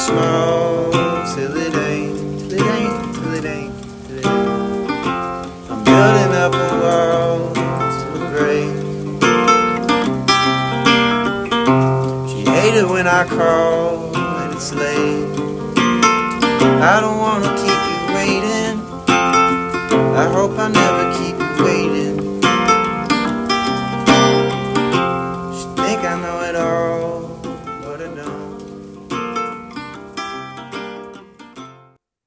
small till it ain't, till it ain't, till it ain't, till it ain't. I'm building up a wall till it breaks. She hated when I call and it's late. I don't wanna keep you waiting. I hope I never keep you waiting. She think I know it all, but I don't.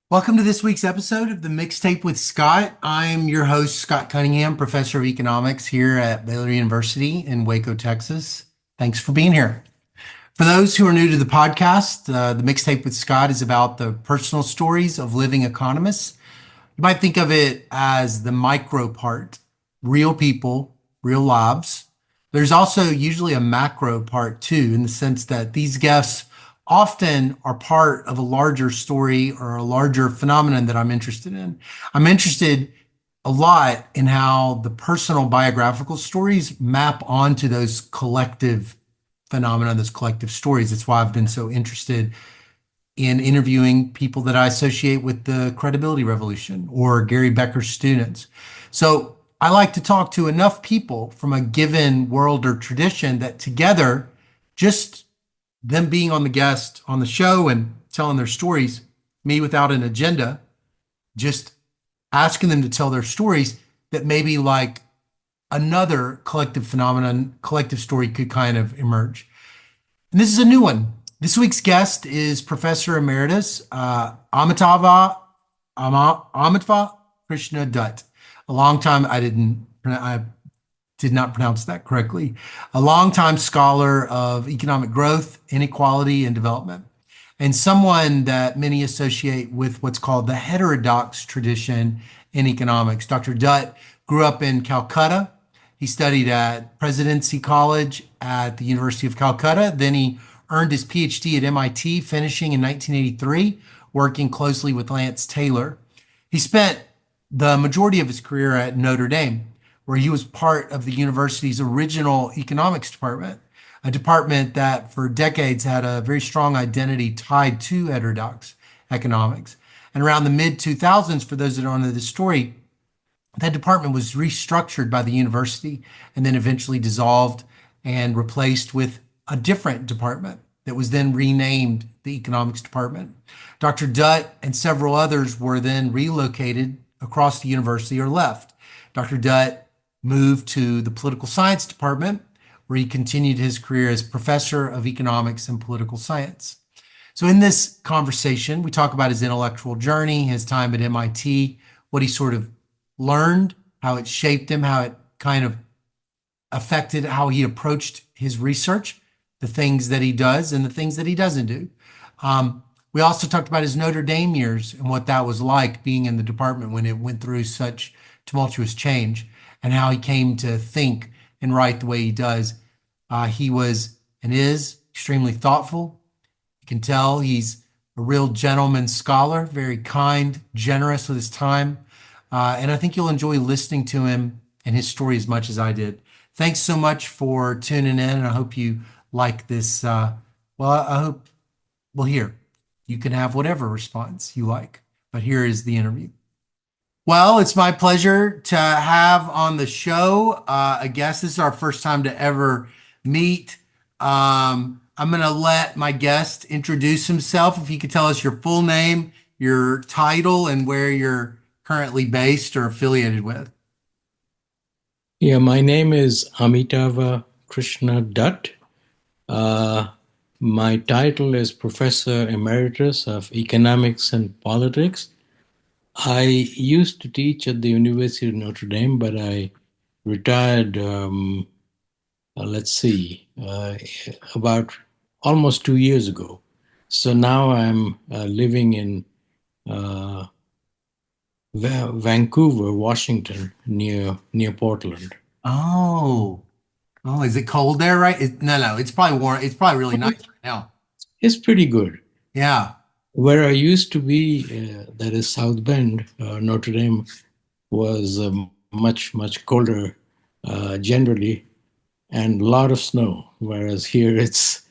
Welcome to this week's episode of the Mixtape with Scott. I'm your host, Scott Cunningham, professor of economics here at Baylor University in Waco, Texas. Thanks for being here. For those who are new to the podcast, the Mixtape with Scott is about the personal stories of living economists. You might think of it as the micro part, real people, real lives. There's also usually a macro part too, in the sense that these guests often are part of a larger story or a larger phenomenon that I'm interested in. I'm interested a lot in how the personal biographical stories map onto those collective phenomena, those collective stories. That's why I've been so interested in interviewing people that I associate with the credibility revolution or Gary Becker's students. So I like to talk to enough people from a given world or tradition that together, just them being on the show and telling their stories, me without an agenda, just asking them to tell their stories, that maybe like another collective phenomenon, collective story could kind of emerge. And this is a new one. This week's guest is Professor Emeritus Amitava Krishna Dutt. A long time, I did not pronounce that correctly. A longtime scholar of economic growth, inequality, and development, and someone that many associate with what's called the heterodox tradition in economics. Dr. Dutt grew up in Calcutta. He studied at Presidency College at the University of Calcutta. Then he earned his PhD at MIT, finishing in 1983, working closely with Lance Taylor. He spent the majority of his career at Notre Dame, where he was part of the university's original economics department, a department that for decades had a very strong identity tied to heterodox economics. And around the mid 2000s, for those that don't know the story, that department was restructured by the university and then eventually dissolved and replaced with a different department that was then renamed the economics department. Dr. Dutt and several others were then relocated across the university or left. Dr. Dutt moved to the political science department, where he continued his career as professor of economics and political science. So in this conversation, we talk about his intellectual journey, his time at MIT, what he sort of learned, how it shaped him, how it kind of affected how he approached his research, the things that he does and the things that he doesn't do. We also talked about his Notre Dame years and what that was like being in the department when it went through such tumultuous change, and how he came to think and write the way he does. He was and is extremely thoughtful. You can tell he's a real gentleman scholar, very kind, generous with his time. And I think you'll enjoy listening to him and his story as much as I did. Thanks so much for tuning in, and I hope you like this. I hope, here, you can have whatever response you like, but here is the interview. Well, it's my pleasure to have on the show a guest. This is our first time to ever meet. I'm going to let my guest introduce himself. If you could tell us your full name, your title, and where you're currently based or affiliated with. Yeah, my name is Amitava Krishna Dutt. My title is Professor Emeritus of Economics and Politics. I used to teach at the University of Notre Dame, but I retired, about almost 2 years ago. So now I'm living in Vancouver, Washington, near Portland. Oh, is it cold there, right? No, it's probably warm. It's probably really nice right now. It's pretty good. Yeah. Where I used to be, that is South Bend, Notre Dame, was much colder generally, and a lot of snow. Whereas here it's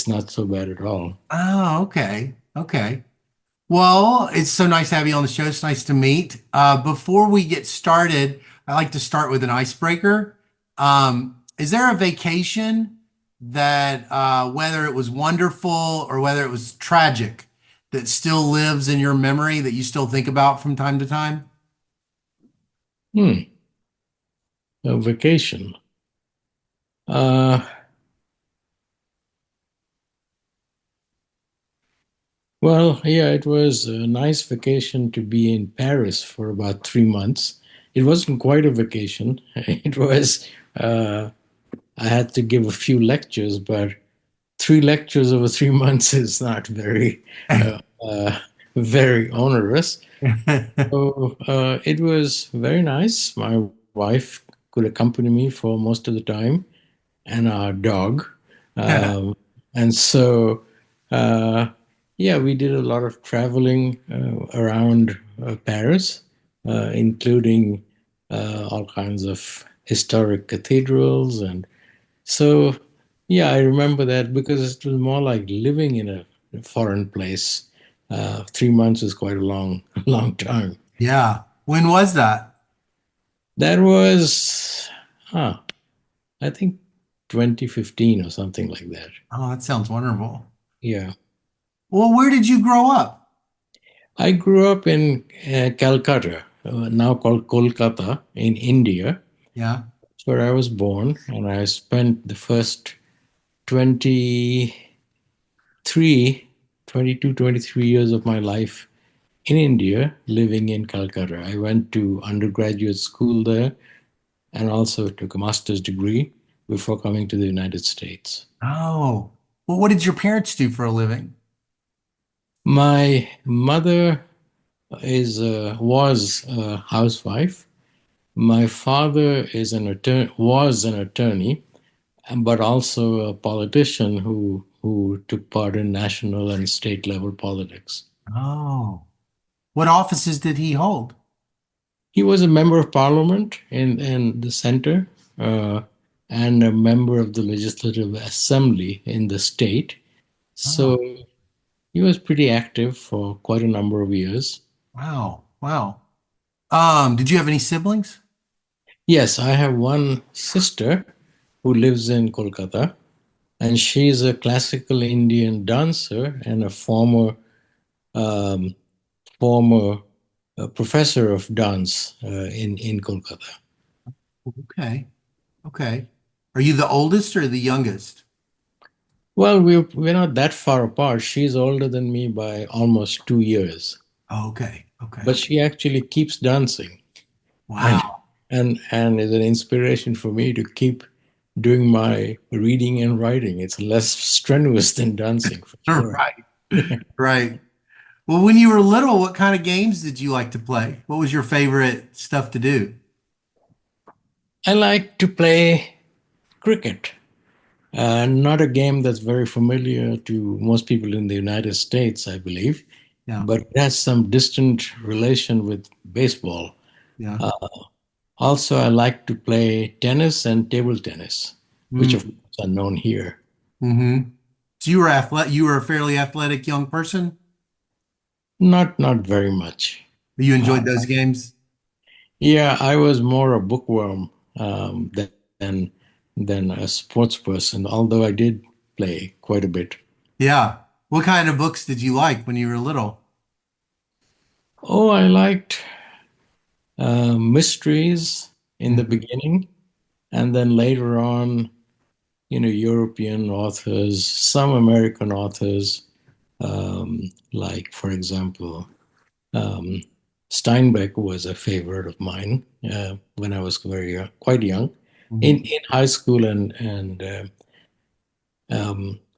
not so bad at all. Oh, okay. Okay. Well, it's so nice to have you on the show. It's nice to meet. Before we get started, I like to start with an icebreaker. Is there a vacation that, whether it was wonderful or whether it was tragic, that still lives in your memory that you still think about from time to time? Hmm, a vacation. Uh, well, yeah, it was a nice vacation to be in Paris for about 3 months. It wasn't quite a vacation. It was, I had to give a few lectures, but three lectures over 3 months is not uh, uh, very onerous. So it was very nice. My wife could accompany me for most of the time, and our dog. Um, and so, uh, yeah, we did a lot of traveling around Paris, including all kinds of historic cathedrals. And so, yeah, I remember that because it was more like living in a foreign place. 3 months is quite a long, long time. Yeah. When was that? That was, huh, I think 2015 or something like that. Oh, that sounds wonderful. Yeah. Well, where did you grow up? I grew up in Calcutta, now called Kolkata, in India. Yeah. That's where I was born, and I spent the first 23, 22, 23 years of my life in India, living in Calcutta. I went to undergraduate school there and also took a master's degree before coming to the United States. Oh, well, what did your parents do for a living? My mother was a housewife. My father is an attorney, was an attorney, but also a politician who took part in national and state level politics. Oh, what offices did he hold? He was a member of parliament in the center uh, and a member of the legislative assembly in the state. Oh, So he was pretty active for quite a number of years. wow. Wow. Did you have any siblings? Yes, I have one sister who lives in Kolkata, and she's a classical Indian dancer and a um, former professor of dance in Kolkata. Okay. Okay. Are you the oldest or the youngest? Well, we're not that far apart. She's older than me by almost 2 years, Oh, okay. Okay. but she actually keeps dancing, and Wow. and is an inspiration for me to keep doing my reading and writing. It's less strenuous than dancing for sure. Right. Right. Well, when you were little, what kind of games did you like to play? What was your favorite stuff to do? I like to play cricket. Not a game that's very familiar to most people in the United States, I believe, Yeah. but it has some distant relation with baseball. Yeah. Also, I like to play tennis and table tennis, which of Mm. course are known here. Mm-hmm. So you were athletic, you were a fairly athletic young person? Not very much. You Uh, enjoyed those games? yeah, I was more a bookworm than than a sports person, although I did play quite a bit. Yeah. What kind of books did you like when you were little? Oh, I liked mysteries in the Mhm. beginning, and then later on, European authors, some American authors, like, for example, um, Steinbeck was a favorite of mine when I was quite young, Mhm. in high school and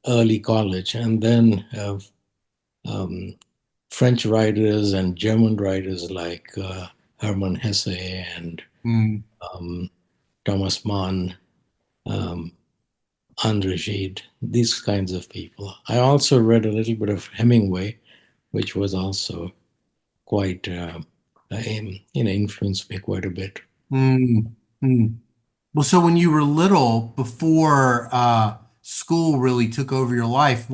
early college, and then um, French writers and German writers like Hermann Hesse and Mm. um, Thomas Mann, um, Andre Gide, these kinds of people. I also read a little bit of Hemingway, which was also quite, influenced me quite a bit. Mm. Mm. Well, so when you were little, before school really took over your life,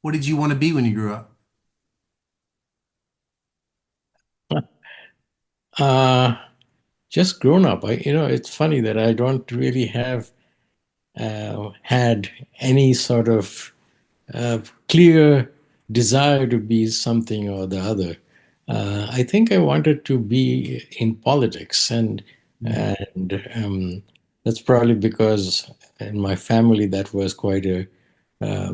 What did you want to be when you grew up? Uh, just grown up. It's funny that I don't really have had any sort of clear desire to be something or the other. I think I wanted to be in politics, and that's probably because in my family that was quite a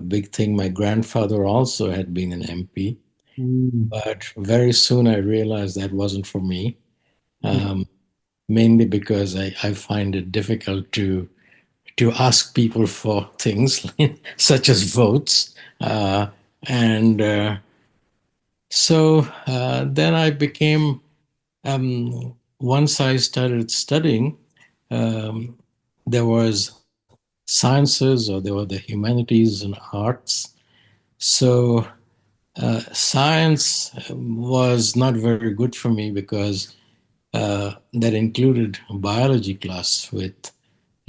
big thing. My grandfather also had been an MP, Mm. but very soon I realized that wasn't for me. Um, Mainly because I find it difficult to ask people for things such as votes. And so then I became, once I started studying, um, there was sciences or there were the humanities and arts. So science was not very good for me because that included a biology class with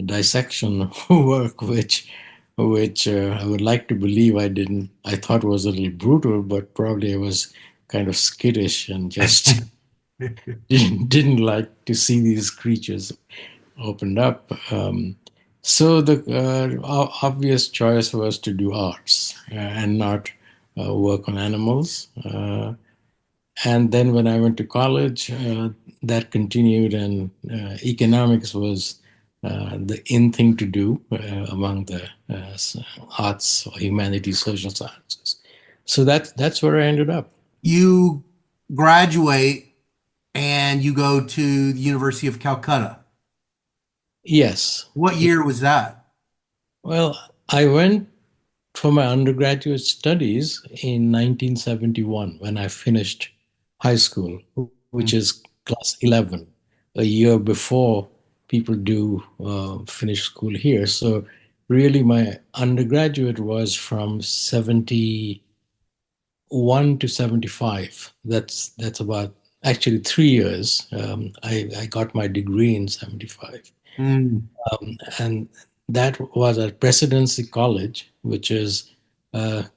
dissection work, which I would like to believe I didn't. I thought was a little brutal, but probably I was kind of skittish and just didn't like to see these creatures opened up. So the obvious choice was to do arts and not work on animals. And then when I went to college, that continued, and economics was the in thing to do among the arts, humanities, social sciences. So that's where I ended up. You graduate and you go to the University of Calcutta. Yes. What year was that? Well, I went for my undergraduate studies in 1971 when I finished high school, which Mm. is class 11, a year before people do finish school here. So, really, my undergraduate was from 71 to 75. That's about actually 3 years. I got my degree in 75. Mm. And that was at Presidency College, which is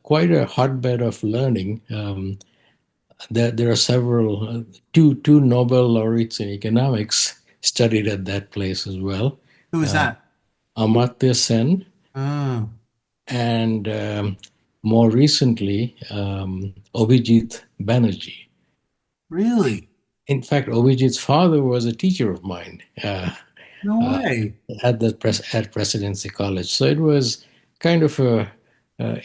quite a hotbed of learning. There are several, two Nobel laureates in economics studied at that place as well. Who was Uh, that? Amartya Sen, Oh, and more recently, Abhijit Banerjee. really? In fact, Abhijit's father was a teacher of mine. No Uh, way. at Presidency College. So it was kind of a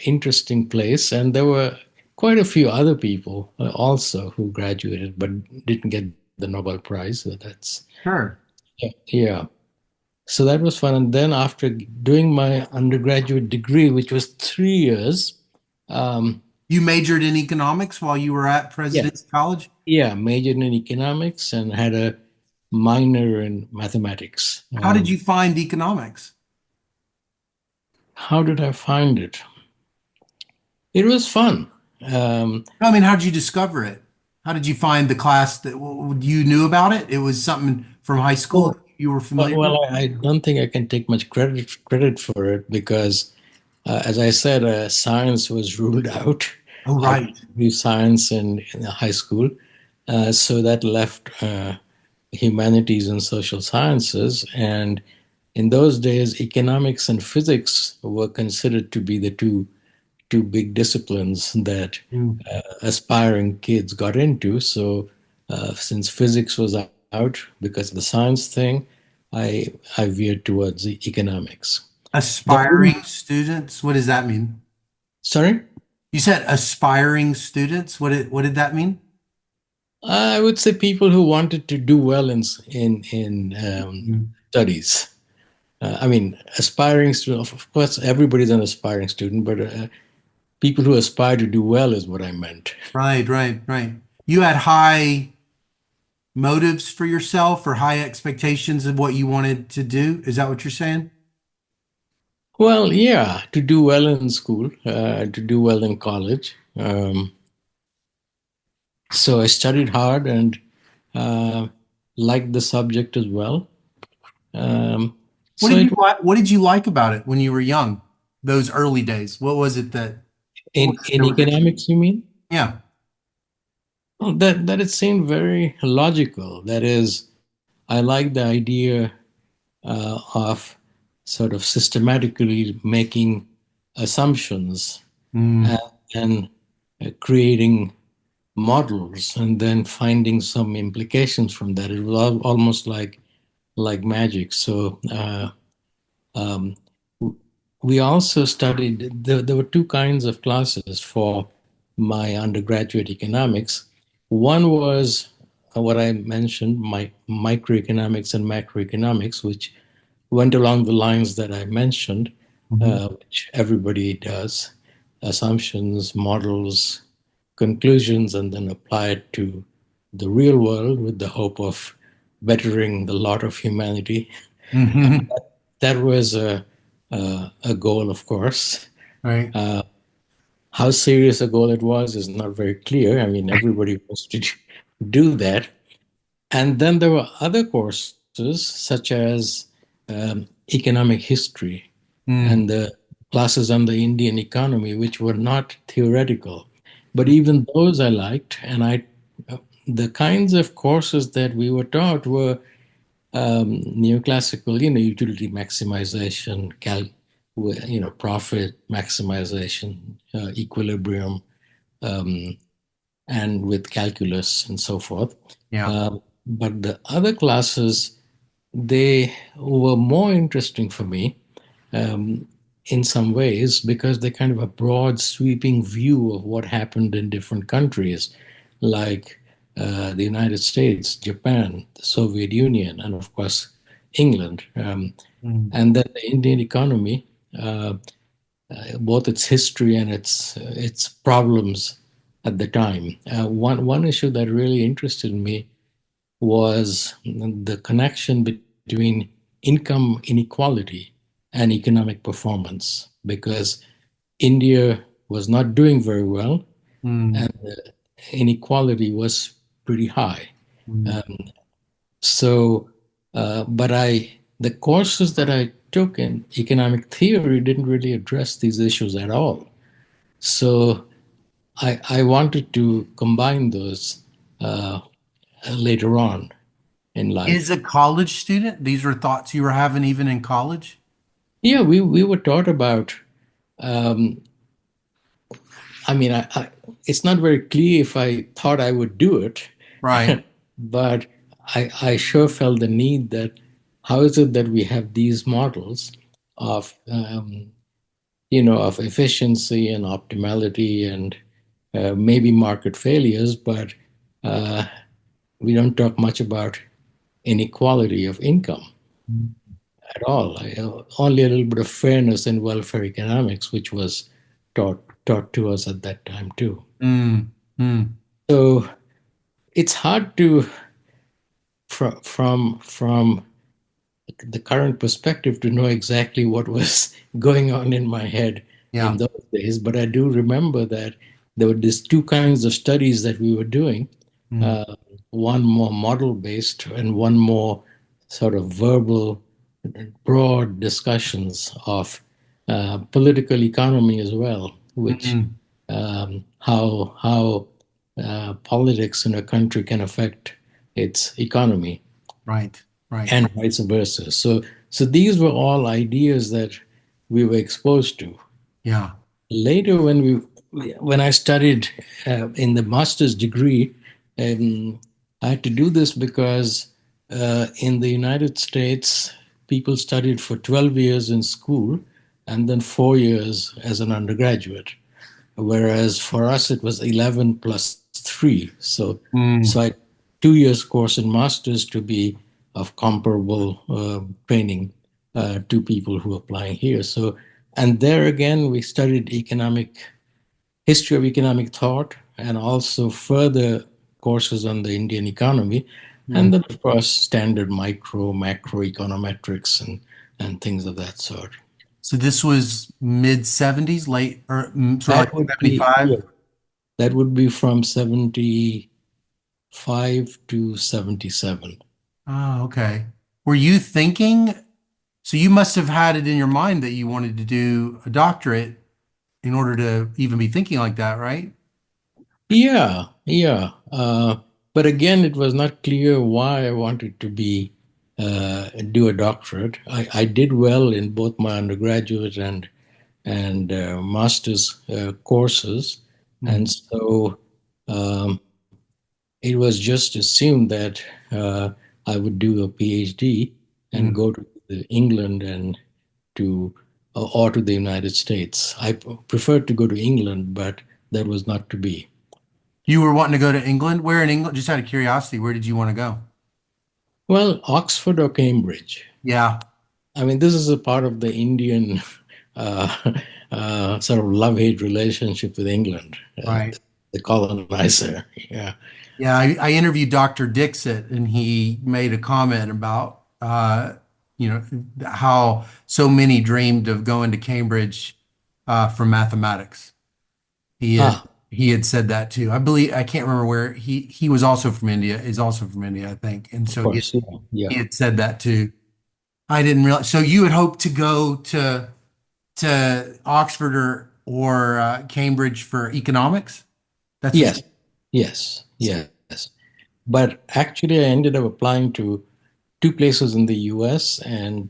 interesting place, and there were quite a few other people also who graduated but didn't get the Nobel Prize. So that's Sure. yeah. So that was fun. And then after doing my undergraduate degree, which was 3 years, um, You majored in economics while you were at yeah, President's College? yeah, majored in economics and had a minor in mathematics. How did you find economics? How did I find it? It was fun. Um, I mean, how did you discover it? How did you find the class that you knew about it? It was something from high school that well, you were well, familiar with? well, I don't think I can take much credit for it because, as I said, science was ruled out. Oh, I right. didn't do science in high school, so that left humanities and social sciences. And in those days, economics and physics were considered to be the two big disciplines that Mm. aspiring kids got into. So since physics was out because of the science thing, I veered towards the economics. Then, Aspiring students? What does that mean? sorry, You said aspiring students? What did that mean? I would say people who wanted to do well in Mm. studies. I mean, aspiring student. Of course, everybody's an aspiring student, but people who aspire to do well is what I meant. Right, right, right. You had high motives for yourself or high expectations of what you wanted to do? Is that what you're saying? Well, yeah, to do well in school, to do well in college. So I studied hard and uh, liked the subject as well. Um, What so did it you like? What did you like about it when you were young? Those early days. What was it that? In economics, you mean? Yeah. Well, that it seemed very logical. That is, I like the idea of sort of systematically making assumptions Mm, and creating models and then finding some implications from that. It was almost like magic. So um, we also studied. There were two kinds of classes for my undergraduate economics. One was what I mentioned, my microeconomics and macroeconomics, which went along the lines that I mentioned, mhm, which everybody does: assumptions, models, conclusions, and then apply it to the real world with the hope of bettering the lot of humanity. mhm. That was a goal, of course. Right. How serious a goal it was is not very clear. I mean, everybody wants to do that. And then there were other courses, such as economic history Mm, and the classes on the Indian economy, which were not theoretical. But even those I liked, and the kinds of courses that we were taught were neoclassical, utility maximization, profit maximization, equilibrium, and with calculus and so forth. yeah. But the other classes, they were more interesting for me um, in some ways because they kind of a broad, sweeping view of what happened in different countries, like the United States, Japan, the Soviet Union, and of course England, Mm, and then the Indian economy, uh, both its history and its problems at the time. One issue that really interested me was the connection between income inequality and economic performance, because India was not doing very well mm, and the inequality was pretty high. mm. So, but the courses that I took in economic theory didn't really address these issues at all. So I wanted to combine those uh, later on in Is life. a college student? These were thoughts you were having even in college? Yeah, we were taught about. Um, I mean, it's not very clear if I thought I would do it, Right. but I sure felt the need that how is it that we have these models of of efficiency and optimality and maybe market failures, but uh, we don't talk much about inequality of income at all. Only a little bit of fairness in welfare economics, which was taught to us at that time too. Mm, mm. So it's hard to from the current perspective to know exactly what was going on in my head in Yeah. those days. But I do remember that there were these two kinds of studies that we were doing, Mm, uh, one more model based and one more sort of verbal, broad discussions of political economy as well, which mm. how politics in a country can affect its economy Right. Right. and vice versa. So these were all ideas that we were exposed to. Yeah. Later, when I studied in the master's degree, I had to do this because in the United States, people studied for 12 years in school and then 4 years as an undergraduate, whereas for us it was 11 plus 3. So Mm, I 2 years course in masters to be of comparable training to people who are applying here. So, and there again we studied economic history of economic thought and also further courses on the Indian economy, mm. and then of course standard micro macro econometrics and things of that sort. So this was mid 70s, late or sort of That like would be, 75? yeah, that would be from 75 to 77. Oh, okay. Were you thinking, so you must have had it in your mind that you wanted to do a doctorate in order to even be thinking like that, right? Yeah, yeah. But again, it was not clear why I wanted to be do a doctorate. I did well in both my undergraduate and master's courses, Mm. and so um, it was just assumed that uh, I would do a PhD and Mm. go to England and to or to the United States. I preferred to go to England, but that was not to be. You were wanting to go to England? Where in England? Just out of curiosity, where did you want to go? Well, Oxford or Cambridge. Yeah, I mean, this is a part of the Indian uh, sort of love-hate relationship with England, right. the colonizer. Yeah. Yeah, I interviewed Dr. Dixit, and he made a comment about how so many dreamed of going to Cambridge for mathematics. He had Ah, he had said that too. I believe I can't remember where he was also from India, is also from India, I think. And of so course. Yeah. he Yeah. had said that too. I didn't realize. So you had hoped to go to Oxford or Cambridge for economics? That's what Yes. Yes. Yes. But actually, I ended up applying to two places in the US and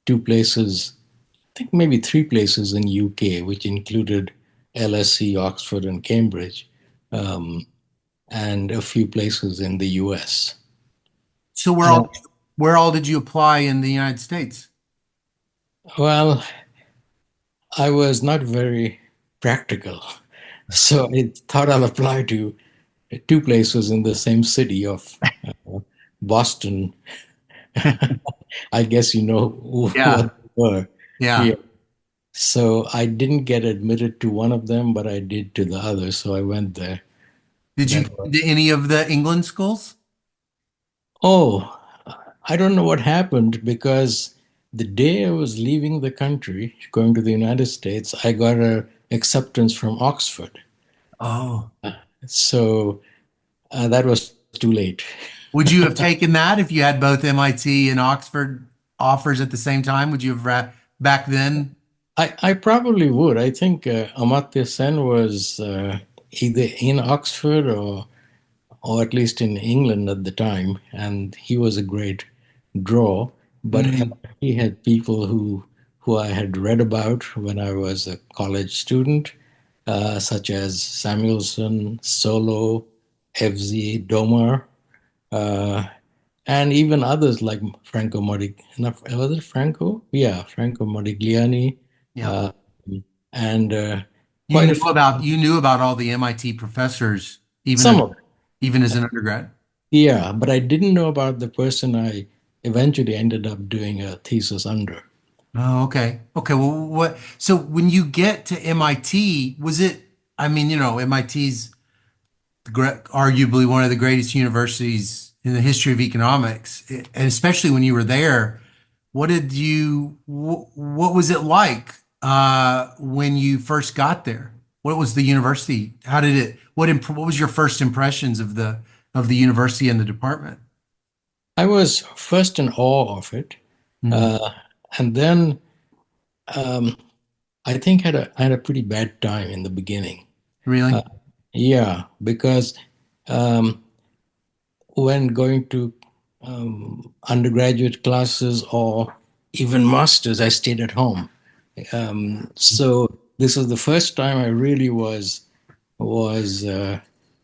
two places, I think maybe three places in UK, which included LSE, Oxford, and Cambridge, um, and a few places in the US. so And where all did you apply in the United States? well, I was not very practical, so I thought I'll apply to two places in the same city of Boston. I guess you know Yeah, what they were. yeah. Yeah. So I didn't get admitted to one of them, but I did to the other. So I went there. Did you That go was, to any of the England schools? oh, I don't know what happened because the day I was leaving the country, going to the United States, I got a acceptance from Oxford. Oh, So that was too late. would you have taken that if you had both MIT and Oxford offers at the same time? Would you have back then? I probably would. I think Amartya Sen was either in Oxford or at least in England at the time, and he was a great draw. But Mm, MIT had people who I had read about when I was a college student, such as Samuelson, Solo, FZ, Domer, uh, and even others like Franco was it Franco? Yeah, Franco Modigliani, yeah. uh, and quite a few, You knew about all the MIT professors some of them. even as an undergrad. Yeah, but I didn't know about the person I eventually ended up doing a thesis under. Oh, okay. Okay. Well, so when you get to MIT, was it, I mean, MIT's arguably one of the greatest universities in the history of economics, and especially when you were there, what was it like when you first got there? What was the university? How did it, what was your first impressions of the university and the department? I was first in awe of it, Mm, uh, and then um, I think I had a pretty bad time in the beginning. really? Uh, yeah, because um, when going to undergraduate classes or even masters, I stayed at home. So this is the first time I really was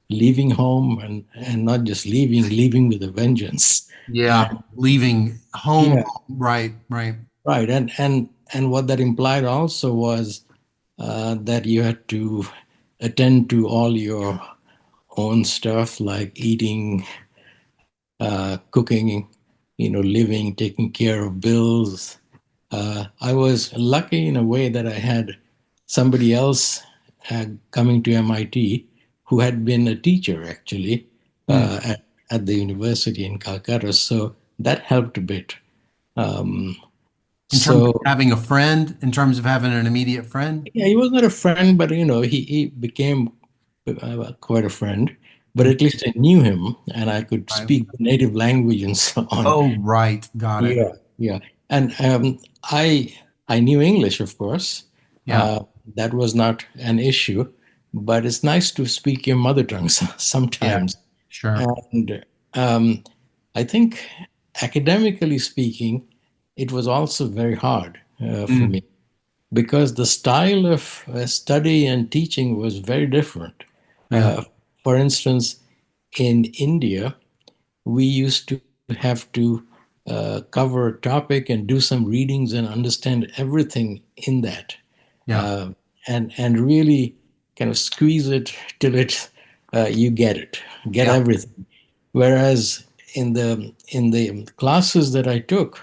leaving home and not just leaving with a vengeance. Yeah. And Leaving home. yeah, Right, right. right. And what that implied also was that you had to attend to all your own stuff like eating, cooking, living, taking care of bills. I was lucky in a way that I had somebody else coming to MIT who had been a teacher actually Mm. at the university in Calcutta. So that helped a bit. Um, In terms of so having a friend, in terms of having an immediate friend. yeah, he was not a friend, but he became quite a friend. But Mm. at least I knew him and I could Right. speak the native language and so on. Oh, right. Got it. Yeah, yeah. And I knew English, of course, Yeah. that was not an issue, but it's nice to speak your mother tongue Yeah, sometimes. sure. And I think academically speaking, it was also very hard for Mm, me because the style of study and teaching was very different. yeah, For instance, in India, we used to have to cover a topic and do some readings and understand everything in that, yeah, uh, and really kind of squeeze it till you get yeah. everything. Whereas in the classes that I took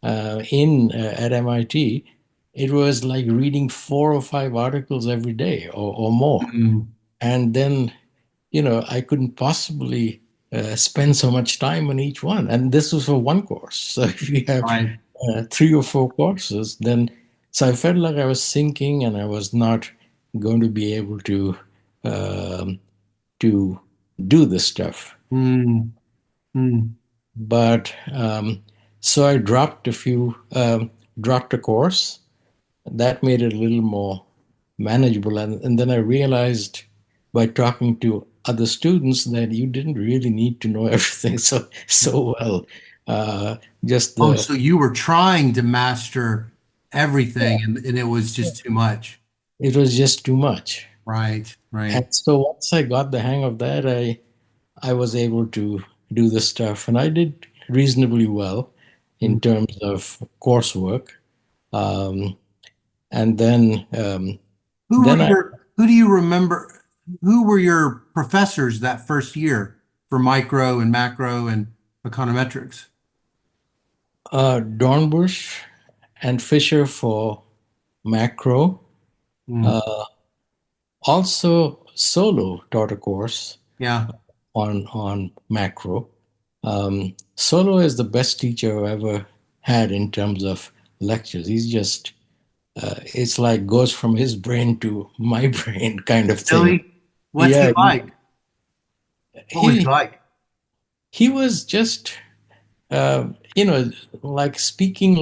in at MIT, it was like reading 4 or 5 articles every day or more, Mm, and then I couldn't possibly spend so much time on each one. And this was for one course. So if you have right. 3 or 4 courses, then so I felt like I was sinking and I was not going to be able um, to do this stuff. Mm, mm, But so I dropped a course that made it a little more manageable. And then I realized by talking to other students that you didn't really need to know everything so well. Uh, just Oh, the so you were trying to master Yeah, everything and it was just too much. it was just too much. Right, And right. so once I got the hang of that, I was able to do the stuff, and I did reasonably well in Mm. terms of coursework. Um, and then I Who do you remember? Who were your professors that first year for micro and macro and econometrics? Dornbusch and Fisher for macro. Mm, Also, Solo taught a course yeah. on macro. Solo is the best teacher I've ever had in terms of lectures. He's just it's like goes from his brain to my brain kind of thing. Really? What's he Yeah, like? What was he he like? he was just uh, like speaking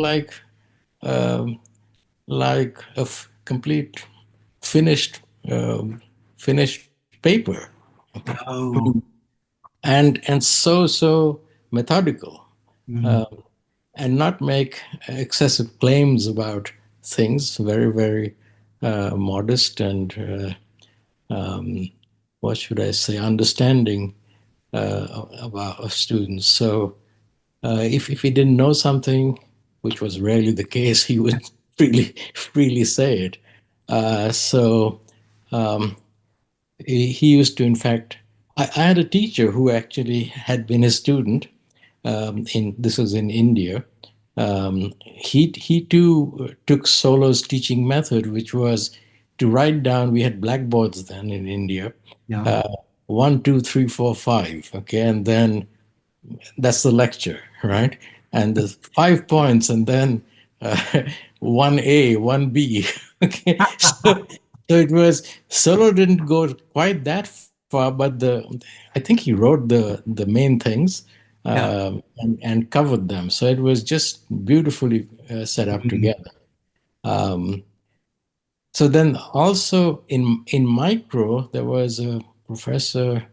um, like complete finished finished paper. Oh. And so methodical, Mm, uh, and not make excessive claims about things. Very very modest and what should I say, understanding about of students. So if he didn't know something, which was rarely the case, he would freely say it. So he used to, in fact, I had a teacher who actually had been a student. In This was in India. He too took Solo's teaching method, which was to write down. We had blackboards then in India, yeah. uh, 1, 2, 3, 4, 5. Okay, and then that's the lecture, right? And the 5 points, and then uh, 1A, 1B. Okay, so it was Solo didn't go quite that far, but the I think he wrote the main things Yeah. and covered them. So it was just beautifully set up Mm. together. Um, so then also in micro, there was a professor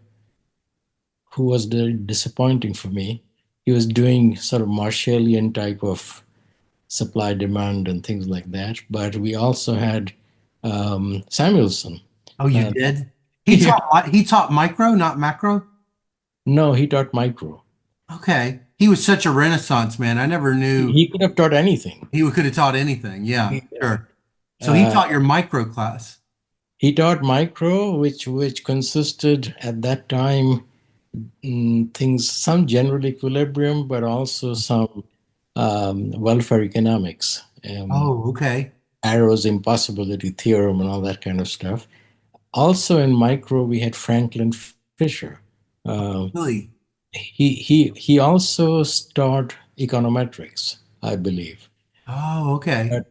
who was very disappointing for me. He was doing sort of Marshallian type of supply demand and things like that. But we also had Samuelson. Oh, you Uh, did? yeah. He taught micro, not macro? No, he taught micro. Okay. He was such a renaissance man. I never knew He could have taught anything. he could have taught anything. Yeah, Yeah. sure. So he Uh, taught your micro class. he taught micro, which consisted at that time things, some general equilibrium, but also some welfare economics, Oh, okay. Arrow's impossibility theorem, and all that kind of stuff. Also in micro, we had Franklin Fisher. Uh, Really? he also taught econometrics, I believe. Oh, okay. But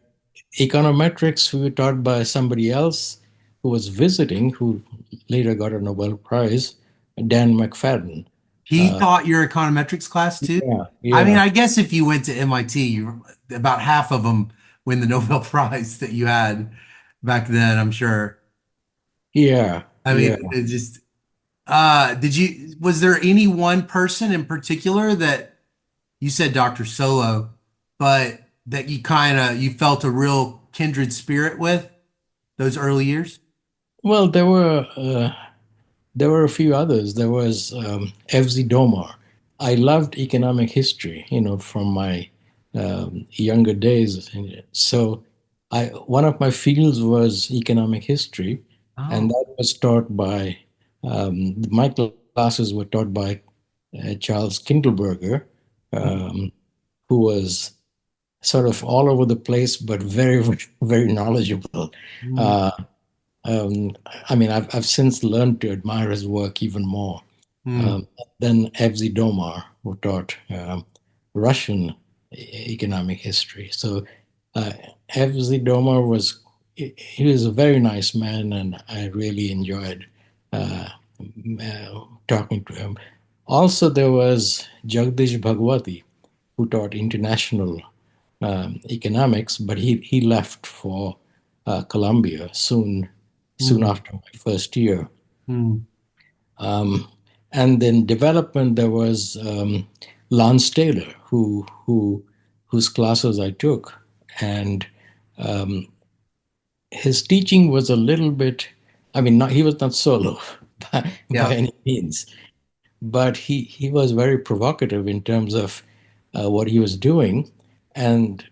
econometrics we were taught by somebody else who was visiting, who later got a Nobel Prize, Dan McFadden. He Uh, taught your econometrics class too? yeah, I mean, yeah. I guess if you went to MIT, about half of them win the Nobel Prize that you had. back then, I'm sure. Yeah, I yeah. mean, it just was there any one person in particular that you said Dr. Solo, but that you felt a real kindred spirit with those early years? Well, there were a few others. There was F.Z. Domar. I loved economic history, from my younger days. And so, one of my fields was economic history, and Oh. that was taught by my classes were taught by Charles Kindleberger, um, who was sort of all over the place, but very, very, very knowledgeable. Mm, Uh, um, I mean, I've since learned to admire his work even more. mm, Um, then F.Z. Domar, who taught Russian economic history. So F.Z. Domar he was a very nice man, and I really enjoyed uh, talking to him. Also, there was Jagdish Bhagwati, who taught international economics, but he left for Columbia soon mm, after my first year. mm. Um, and then development, there was Lance Taylor, whose classes I took, and um, his teaching was a little bit. I mean, he was not solo by Yeah, any means, but he was very provocative in terms of what he was doing, and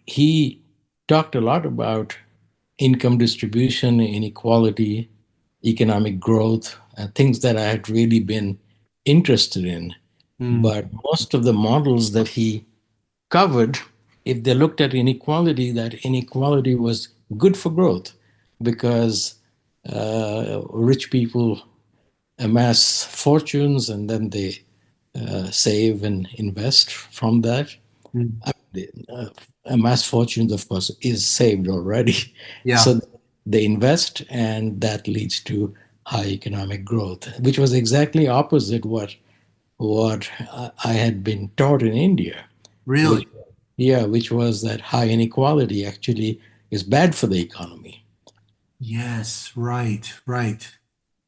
he talked a lot about income distribution, inequality, economic growth, things that I had really been interested in. mm, But most of the models that he covered, if they looked at inequality, that inequality was good for growth because rich people amass fortunes and then they save and invest from that. mm. Uh, Amass fortunes, of course, is saved already. Yeah, So they invest, and that leads to high economic growth, which was exactly opposite what I had been taught in India, which really. which was that high inequality actually is bad for the economy. Yes, right, right,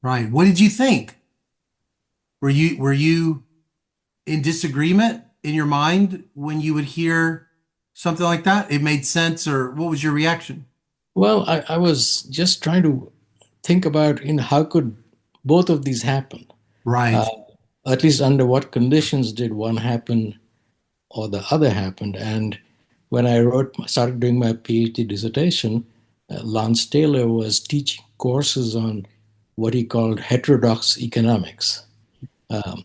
right. What did you think? Were you in disagreement in your mind when you would hear something like that? It made sense, or what was your reaction? Well, I was just trying to think about how could both of these happen. Uh, Right. at least under what conditions did one happen or the other happened. And when I started doing my PhD dissertation, Lance Taylor was teaching courses on what he called heterodox economics. Um,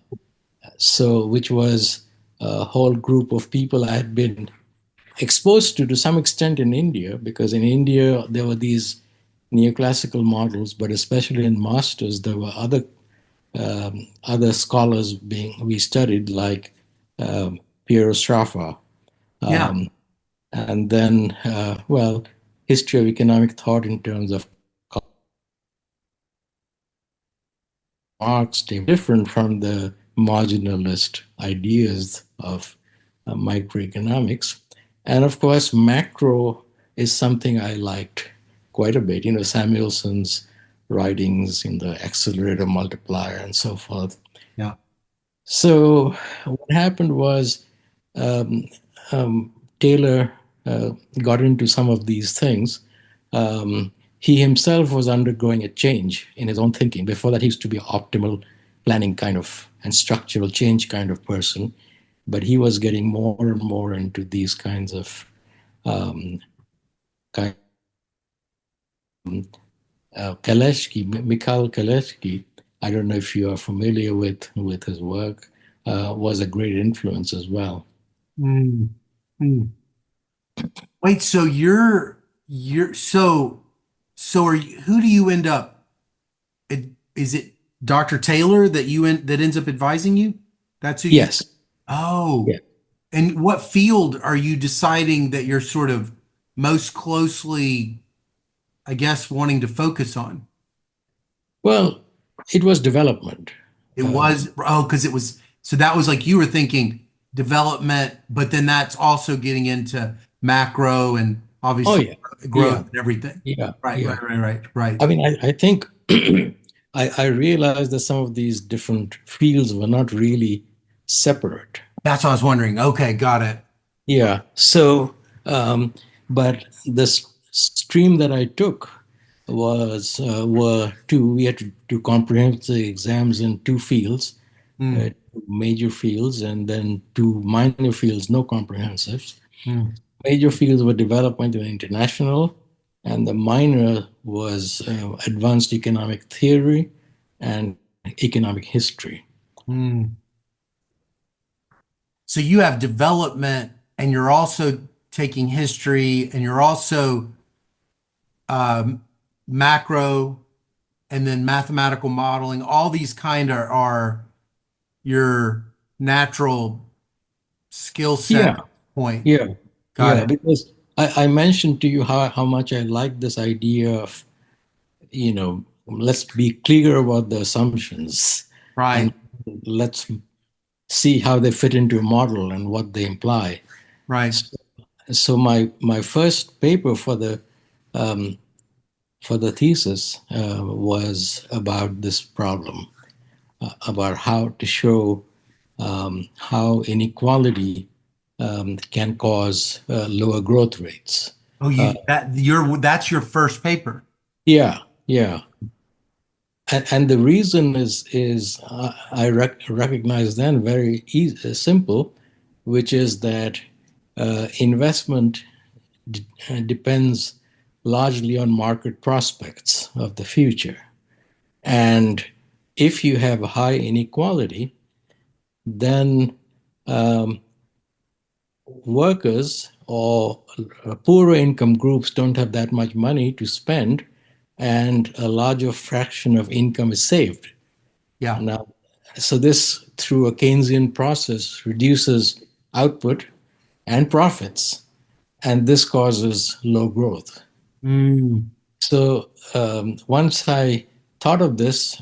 so, which was a whole group of people I had been exposed to some extent in India, because in India there were these neoclassical models, but especially in masters there were other scholars being we studied like Piero Sraffa, Yeah. um, and then history of economic thought in terms of Marx, different from the marginalist ideas of microeconomics. And of course, macro is something I liked quite a bit. Samuelson's writings in the accelerator multiplier and so forth. Yeah. So what happened was um, Taylor got into some of these things. Um, he himself was undergoing a change in his own thinking. Before that, he used to be an optimal planning kind of and structural change kind of person, but he was getting more and more into these kinds of um, kind Mikhail Kaleshki. I don't know if you are familiar with his work. Was a great influence as well. Mm, mm. Wait, so you're so are you, who do you end up? Is it Dr. Taylor that ends up advising you? That's who you. Yes. Oh, Yeah. and what field are you deciding that you're sort of most closely, I guess, wanting to focus on? Well, it was development. It Um, was, oh, because it was, so that was like you were thinking development, but then that's also getting into macro and Oh obviously yeah, growth yeah, and everything. yeah, Right, yeah. right, right, right, right. I mean, I think I realized that some of these different fields were not really separate. That's what I was wondering. Okay, got it. Yeah. So, but this stream that I took were two. We had to do comprehensive exams in two fields, Mm, major fields, and then two minor fields, no comprehensives. mm, Major fields were development and international, and the minor was advanced economic theory and economic history. mm. So you have development and you're also taking history and you're also um, macro and then mathematical modeling. All these kind are your natural skill set Yeah, point. yeah, Got yeah. it. Because I mentioned to you how much I like this idea of, let's be clear about the assumptions Right, and let's see how they fit into a model and what they imply. right. So, so my first paper um, for the thesis was about this problem, about how to show how inequality can cause lower growth rates. Oh, Uh, that's your first paper. yeah, yeah. And the reason is I recognize then very simple, which is that investment depends largely on market prospects of the future. And if you have high inequality, then um, workers or poorer income groups don't have that much money to spend, and a larger fraction of income is saved. Yeah. Now, so this, through a Keynesian process, reduces output and profits, and this causes low growth. Mm, So once I thought of this,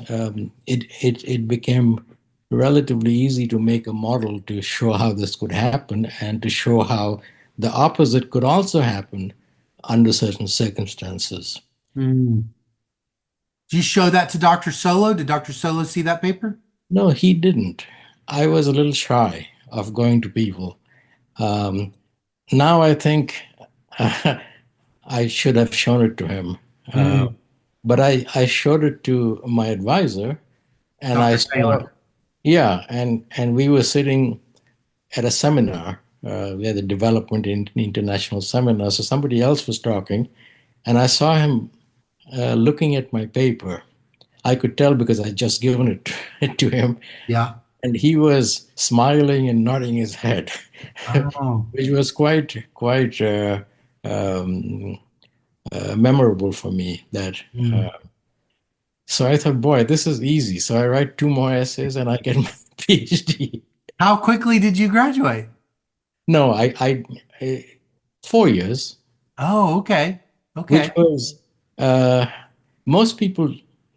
it became relatively easy to make a model to show how this could happen and to show how the opposite could also happen under certain circumstances. mm. Did you show that to Dr. Solo? Did Dr. Solo see that paper? No, he didn't. I was a little shy of going to people. Um, Now I think I should have shown it to him. Uh, Mm, but I showed it to my advisor, and I Dr. saw, Taylor. yeah, and we were sitting at a seminar. We had a development in international seminar, so somebody else was talking, and I saw him looking at my paper. I could tell because I'd just given it to him, Yeah. and he was smiling and nodding his head, Oh. which was quite um, memorable for me. That Mm. so I thought, boy, this is easy. So I write two more essays and I get my PhD. How quickly did you graduate? No, I 4 years, Oh, okay. which Okay. was uh, most people,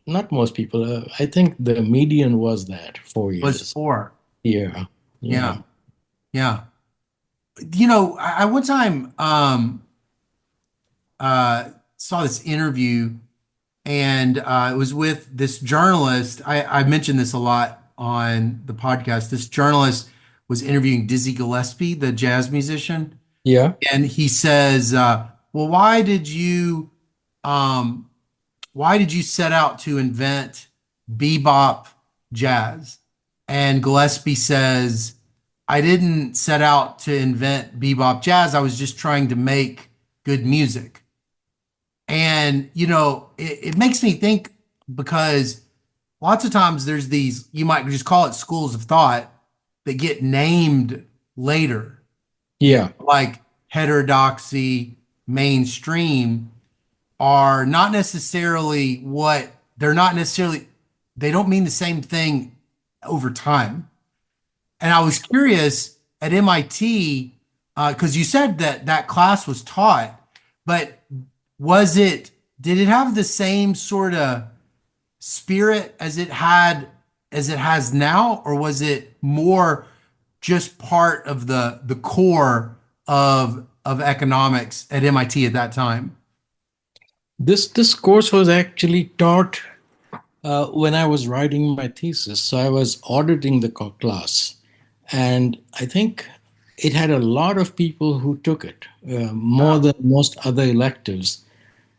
not most people. I think the median was that four Was years. four. Yeah, yeah, Yeah. Yeah. I one time saw this interview and it was with this journalist. I mentioned this a lot on the podcast. This journalist was interviewing Dizzy Gillespie, the jazz musician, yeah, and he says, "Well, um, why did you set out to invent bebop jazz?" And Gillespie says, "I didn't set out to invent bebop jazz. I was just trying to make good music." And, it makes me think because lots of times there's these, you might just call it schools of thought that get named later, yeah, like heterodoxy, mainstream are not necessarily they're not necessarily, they don't mean the same thing over time. And I was curious at MIT, because you said that that class was taught, but was it, did it have the same sort of spirit as it has now, or was it more just part of the core of of economics at MIT at that time? This course was actually taught when I was writing my thesis. So I was auditing the class, and I think it had a lot of people who took it, more Wow. than most other electives.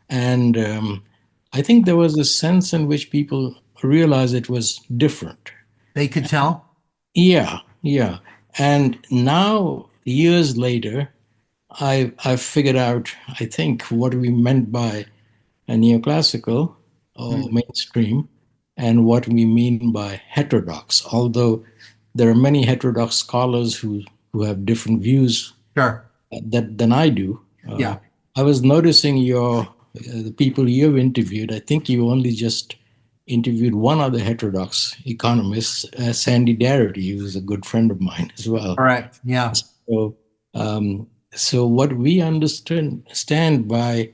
And I think there was a sense in which people realized it was different. They could tell. Yeah, yeah. And now, years later, I've figured out, I think, what we meant by a neoclassical or Mm, mainstream and what we mean by heterodox. Although there are many heterodox scholars who have different views sure. than I do. Yeah. I was noticing the people you've interviewed. I think you only just interviewed one other heterodox economist, Sandy Darity, who's a good friend of mine as well. Correct. Yeah. So, so what we understand by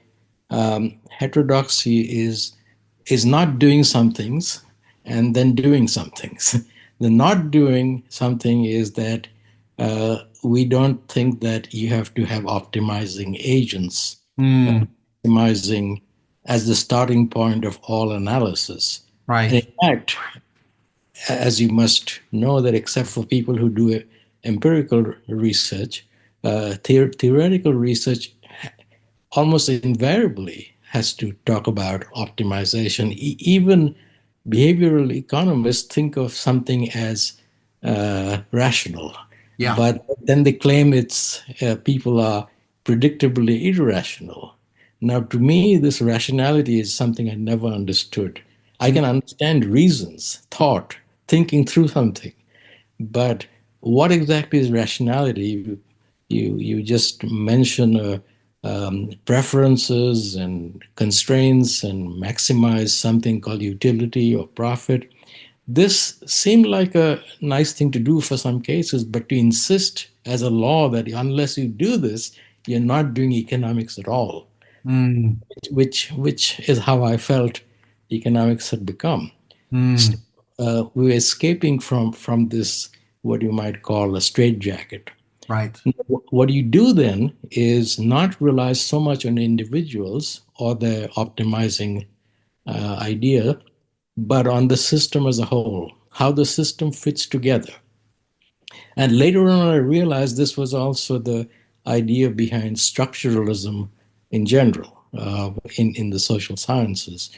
heterodoxy is not doing some things and then doing some things. The not doing something is that we don't think that you have to have optimizing agents, Mm, optimizing as the starting point of all analysis. And right. in fact, as you must know, that except for people who do empirical research, theoretical research almost invariably has to talk about optimization. Even behavioral economists think of something as rational, Yeah. but then they claim it's people are predictably irrational. Now, to me, this rationality is something I never understood. I can understand reasons, thought, thinking through something, but what exactly is rationality? You just mention preferences and constraints and maximize something called utility or profit. This seemed like a nice thing to do for some cases, but to insist as a law that unless you do this, you're not doing economics at all, Mm, which is how I felt economics had become. So, mm, we were escaping from this what you might call a straitjacket. right. What you do then is not rely so much on individuals or their optimizing idea, but on the system as a whole, how the system fits together. And later on, I realized this was also the idea behind structuralism in general, in the social sciences.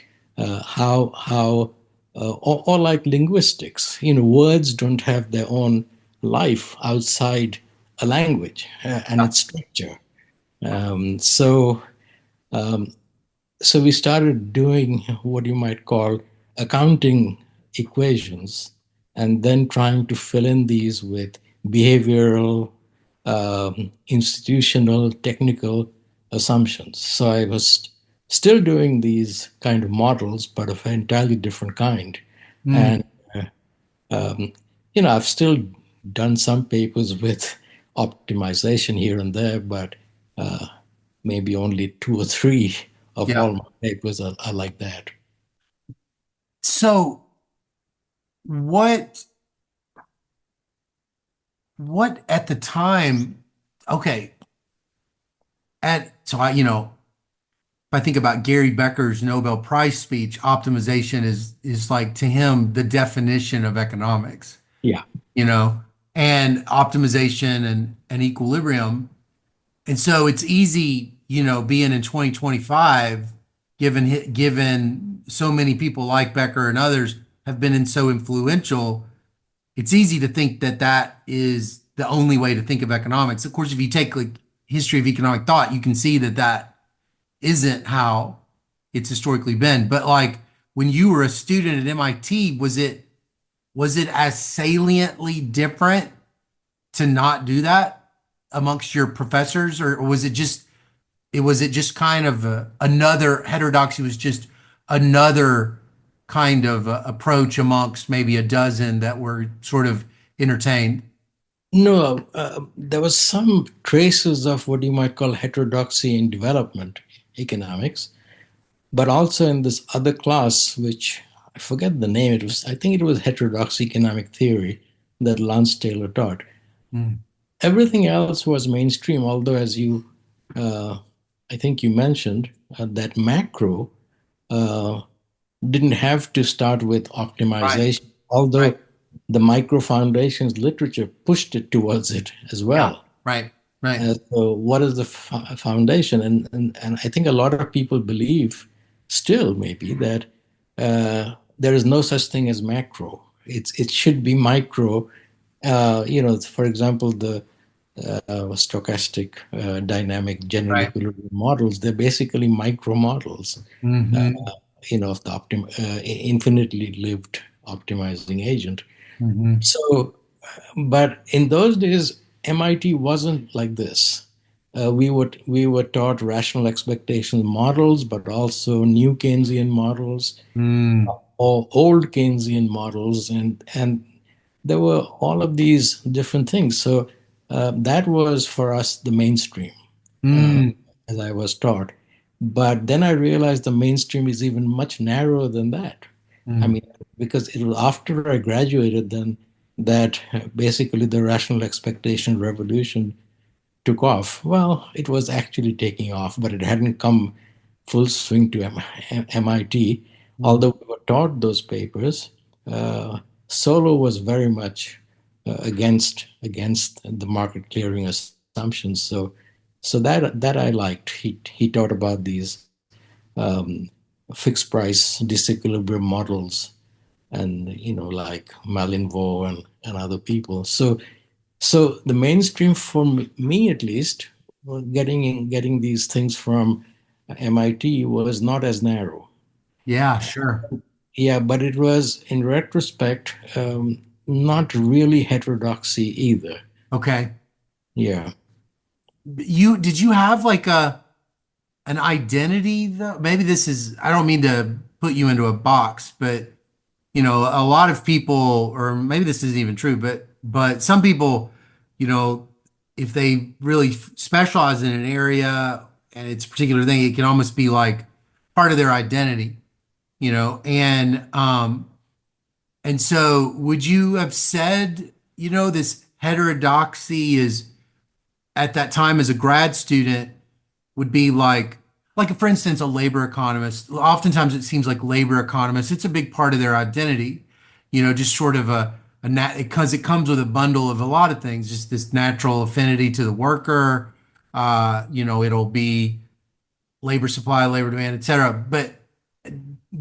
Or like linguistics, words don't have their own life outside a language and Yeah. its structure. So so we started doing what you might call accounting equations and then trying to fill in these with behavioral, institutional, technical assumptions. So I was still doing these kind of models, but of an entirely different kind. Mm, And, um, I've still done some papers with optimization here and there, but maybe only two or three of yeah. all my papers are like that. So what at the time, okay, so if I think about Gary Becker's Nobel Prize speech, optimization is like to him the definition of economics, Yeah. you know, and optimization and equilibrium. And so it's easy, being in 2025, given so many people like Becker and others have been so influential, it's easy to think that that is the only way to think of economics. Of course, if you take like history of economic thought, you can see that that isn't how it's historically been. But like when you were a student at MIT, was it as saliently different to not do that amongst your professors, or was it just kind of another heterodoxy was just another kind of approach amongst maybe a dozen that were sort of entertained? No, there was some traces of what you might call heterodoxy in development economics, but also in this other class, which I forget the name. I think it was heterodox economic theory that Lance Taylor taught. Mm, Everything else was mainstream, although, as you I think you mentioned that macro uh, didn't have to start with Right. optimization, Right. although the micro foundations literature pushed it towards it as Yeah. well. Right. Right. So what is the foundation? And I think a lot of people believe still maybe that there is no such thing as macro. It should be micro. For example, the stochastic dynamic general Right. equilibrium models, they're basically micro models, Mm-hmm. of the infinitely lived optimizing agent. Mm-hmm. So, but in those days, MIT wasn't like this. We were taught rational expectation models, but also new Keynesian models Mm. or old Keynesian models, and there were all of these different things. So that was for us the mainstream, uh, Mm. as I was taught. But then I realized the mainstream is even much narrower than that. I Mm. mean, because it was after I graduated then that basically the rational expectation revolution took off. Well, it was actually taking off, but it hadn't come full swing to MIT. Mm. Although we were taught those papers, uh, Solo was very much against the market clearing assumptions. So that I liked. He taught about these fixed price disequilibrium models, and like Malinvaux and other people. So the mainstream for me at least, getting these things from MIT was not as narrow. Yeah, sure. Yeah, but it was in retrospect not really heterodoxy either. Okay. Yeah. You did you have like an identity though? Maybe this is, I don't mean to put you into a box, but a lot of people, or maybe this isn't even true, but some people, you know, if they really specialize in an area and it's a particular thing, it can almost be like part of their identity, and so would you have said, this heterodoxy is at that time as a grad student would be like for instance, a labor economist. Oftentimes it seems like labor economists, it's a big part of their identity, just sort of because it comes with a bundle of a lot of things, just this natural affinity to the worker. It'll be labor supply, labor demand, et cetera. But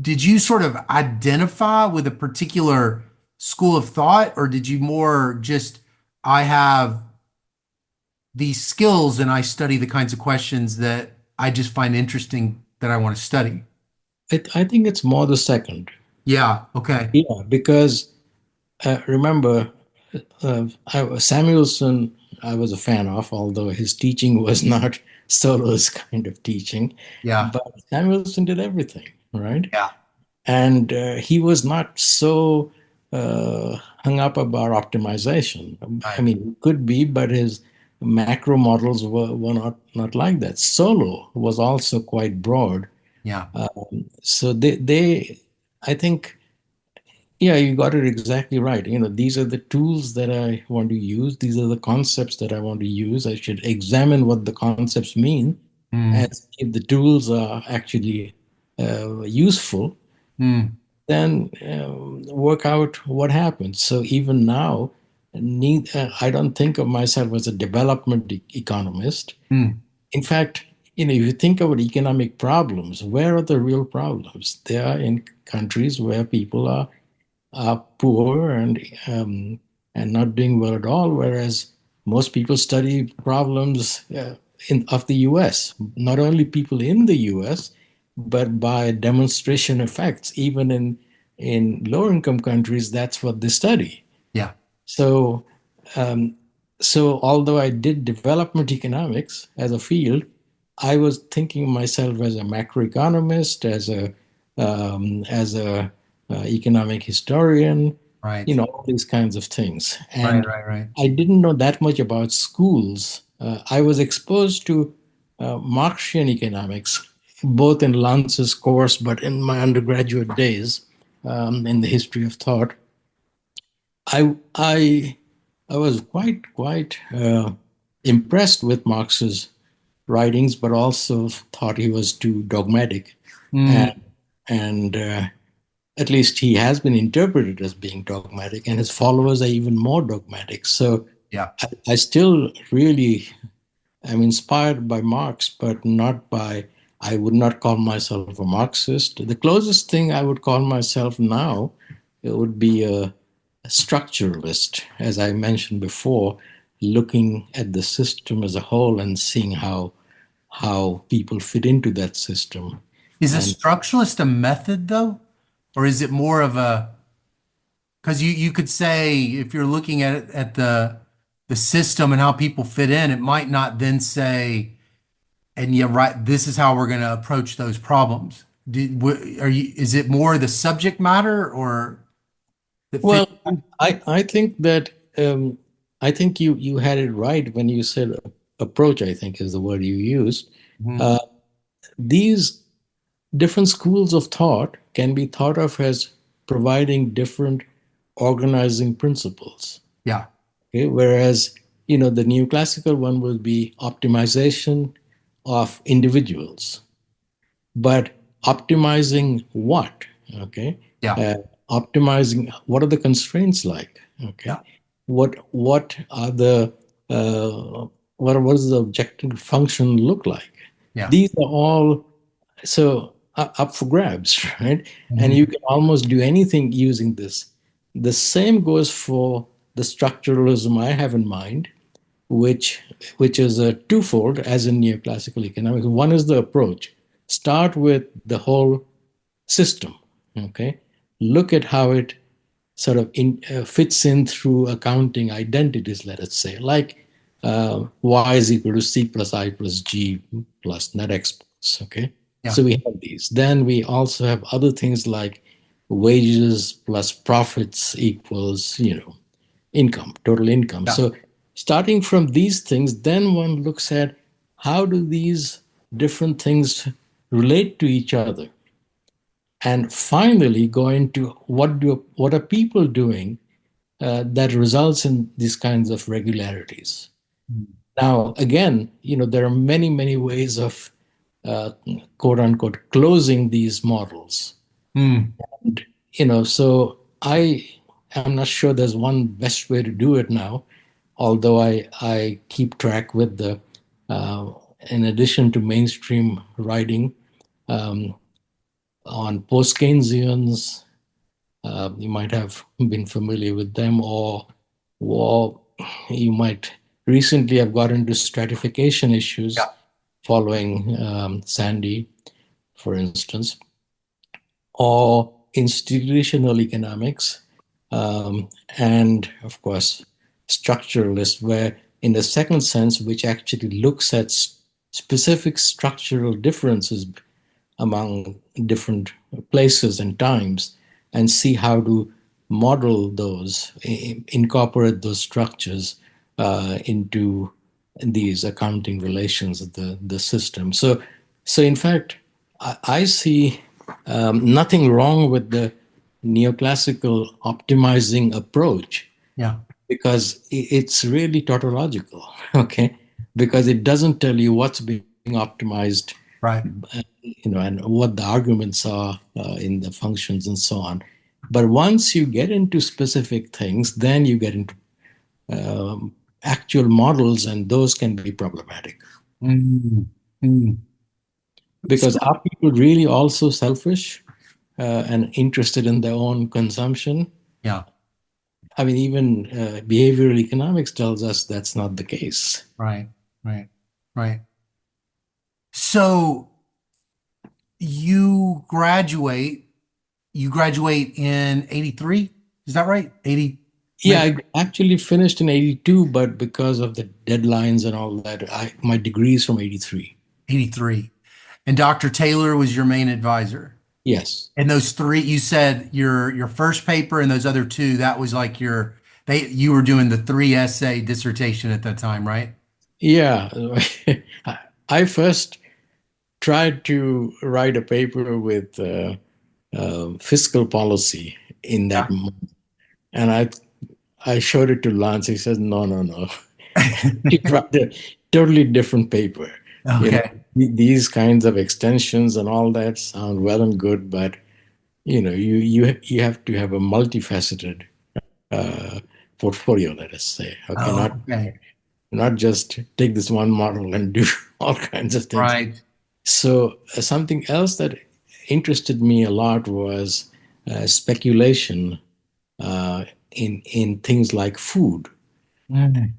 did you sort of identify with a particular school of thought, or did you more just, I have these skills and I study the kinds of questions that I just find interesting that I want to study? I think it's more the second. Yeah. Okay. Yeah, because remember, Samuelson, I was a fan of, although his teaching was not Solo's kind of teaching. Yeah. But Samuelson did everything, right? Yeah. And he was not so hung up about optimization. I Right. mean, he could be, but his macro models were not like that. Solo was also quite broad. Yeah. So they I think, yeah, you got it exactly right. These are the tools that I want to use. These are the concepts that I want to use. I should examine what the concepts mean and Mm. if the tools are actually useful, Mm. then work out what happens. So even now, I don't think of myself as a development economist. Mm. In fact, if you think about economic problems, where are the real problems? They are in countries where people are poor and not doing well at all, whereas most people study problems of the U.S. Not only people in the U.S., but by demonstration effects, even in lower income countries, that's what they study. Yeah. So, um, so although I did development economics as a field, I was thinking of myself as a macroeconomist, as a economic historian, Right. all these kinds of things. Right. And Right. Right. I didn't know that much about schools. I was exposed to Marxian economics, both in Lance's course, but in my undergraduate days, in the history of thought. I was quite impressed with Marx's writings, but also thought he was too dogmatic. Mm, And at least he has been interpreted as being dogmatic, and his followers are even more dogmatic. So yeah. I still really am inspired by Marx, but not by, I would not call myself a Marxist. The closest thing I would call myself now, it would be a structuralist, as I mentioned before, looking at the system as a whole and seeing how people fit into that system. Is a And structuralist a method though? Or is it more of a, because you could say if you're looking at it at the system and how people fit in, it might not then say, and yeah, right, this is how we're going to approach those problems. Are you, is it more the subject matter or that fit? well, I think that I think you had it right when you said approach. I think is the word you used. Mhm. Uh, these different schools of thought can be thought of as providing different organizing principles. Yeah, Okay? Whereas, the neoclassical one will be optimization of individuals, but optimizing what? Okay. yeah, Uh, Optimizing what are the constraints like? Okay. yeah, What are the what does the objective function look like? yeah. These are all so up for grabs, right? And Mhm. you can almost do anything using this. The same goes for the structuralism I have in mind, which is a twofold, as in neoclassical economics. One is the approach. Start with the whole system, okay? Look at how it sort of fits in through accounting identities, let us say, like y is equal to c plus I plus g plus net exports, okay? Yeah, So we have these. Then we also have other things like wages plus profits equals, income, total income. yeah. So starting from these things, then one looks at how do these different things relate to each other, and finally go into what are people doing that results in these kinds of regularities. Now, again, there are many ways of quote unquote closing these models. Mm, So I am not sure there's one best way to do it now, although I keep track with uh, in addition to mainstream writing um, on post-Keynesians. You might have been familiar with them, or you might recently have got into stratification issues yeah, following Sandy, for instance, or institutional economics, and of course, structuralist, where in the second sense, which actually looks at specific structural differences among different places and times and see how to model those, incorporate those structures into these accounting relations of the system. So in fact, I see nothing wrong with the neoclassical optimizing approach yeah. because it's really tautological, okay? Because it doesn't tell you what's being optimized, Right. and what the arguments are in the functions and so on. But once you get into specific things, then you get into actual models, and those can be problematic. Mm, mm. Because are people really also selfish and interested in their own consumption? Yeah, I mean, even behavioral economics tells us that's not the case. right, right, right. So you graduate, you graduate in 83, is that right? 80, Yeah, I actually finished in 82, but because of the deadlines and all that, my degree is from 83. 83. And Dr. Taylor was your main advisor. Yes. And those three, you said your first paper and those other two, that was like you were doing the three essay dissertation at that time, right? Yeah. I first tried to write a paper with fiscal policy in that Yeah. month. And I showed it to Lance. He says, no, no, no. You write a totally different paper. You know, Okay. these kinds of extensions and all that sound well and good, but you have to have a multifaceted uh, portfolio, let us say. Okay, Oh, not okay. not just take this one model and do all kinds of things. Right. So something else that interested me a lot was speculation in things like food. Mm.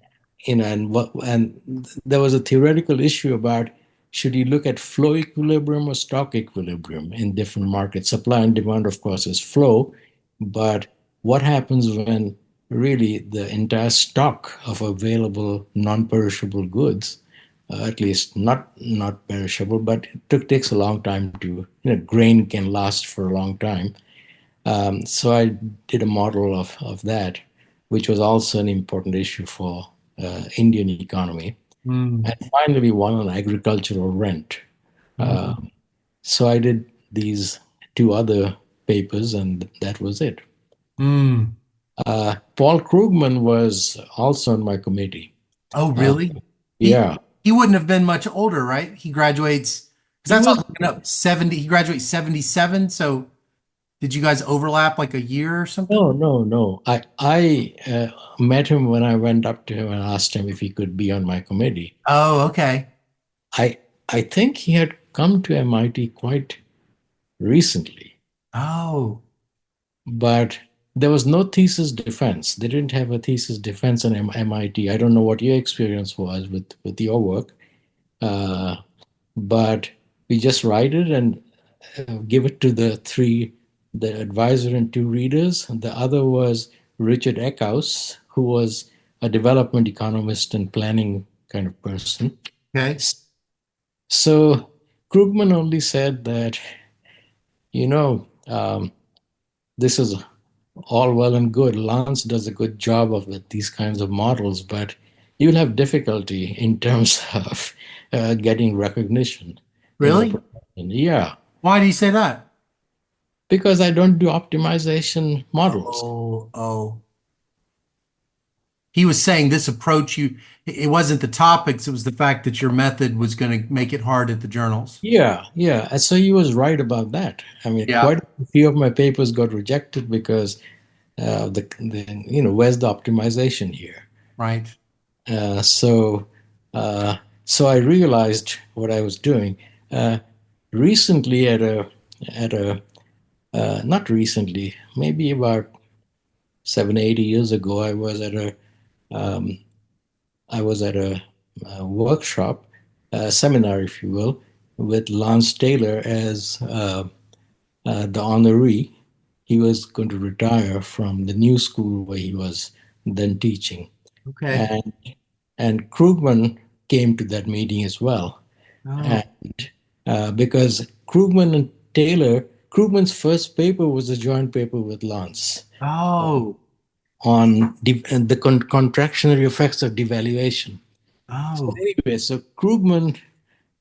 And there was a theoretical issue about should you look at flow equilibrium or stock equilibrium in different markets. Supply and demand, of course, is flow, but what happens when really the entire stock of available non-perishable goods, at least not perishable, but takes a long time to, grain can last for a long time. So I did a model of that, which was also an important issue for Indian economy. Mm. And finally, one on agricultural rent. Uh, Mm. so I did these two other papers, and that was it. Mm. Paul Krugman was also on my committee. Oh, Uh, really? He yeah, he wouldn't have been much older, right? He graduates because he that's all I was. was looking up. 70. He graduates 77. So did you guys overlap like a year or something? No, no, no. I met him when I went up to him and asked him if he could be on my committee. Oh, okay. I I think he had come to MIT quite recently, Oh, but there was no thesis defense. They didn't have a thesis defense on MIT. I don't know what your experience was with your work, uh, but we just write it and give it to the advisor and two readers. The other was Richard Eckhouse, who was a development economist and planning kind of person. okay. So Krugman only said that, this is all well and good. Lance does a good job of these kinds of models, but you'll have difficulty in terms of getting recognition in the Really? profession. Yeah, Why do you say that? because I don't do optimization models. Oh, oh. He was saying this approach it wasn't the topics, it was the fact that your method was going to make it hard at the journals. Yeah, yeah. And so he was right about that. I mean, Yeah. quite a few of my papers got rejected because where's the optimization here? Right. Uh, so, so I realized what I was doing. Uh, recently, at a not recently, maybe about 7, 8 years ago, um, I was at a workshop, a seminar, if you will, with Lance Taylor as the honoree. He was going to retire from the new school where he was then teaching, Okay. and Krugman came to that meeting as well, Oh, and because Krugman and Taylor, Krugman's first paper was a joint paper with Lance oh, on the contractionary effects of devaluation. So oh, anyway, so Krugman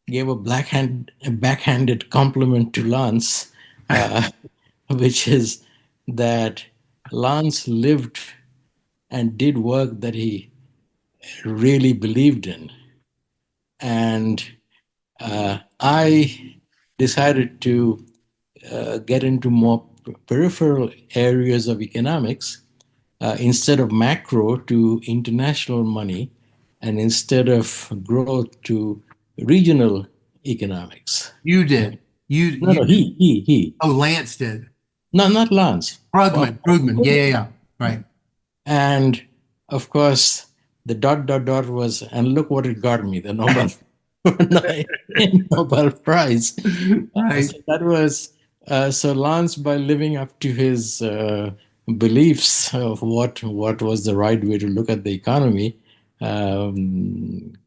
gave a backhanded compliment to Lance, uh, which is that Lance lived and did work that he really believed in. And I decided to get into more peripheral areas of economics instead of macro to international money, and instead of growth to regional economics. you did. No, no, You, he. oh, Lance did. No, not Lance. Krugman. Yeah, yeah, yeah. Right. And of course, the dot dot dot was, and look what it got me, the Nobel Nobel Prize. Right. So that was so Lance, by living up to his beliefs of what was the right way to look at the economy,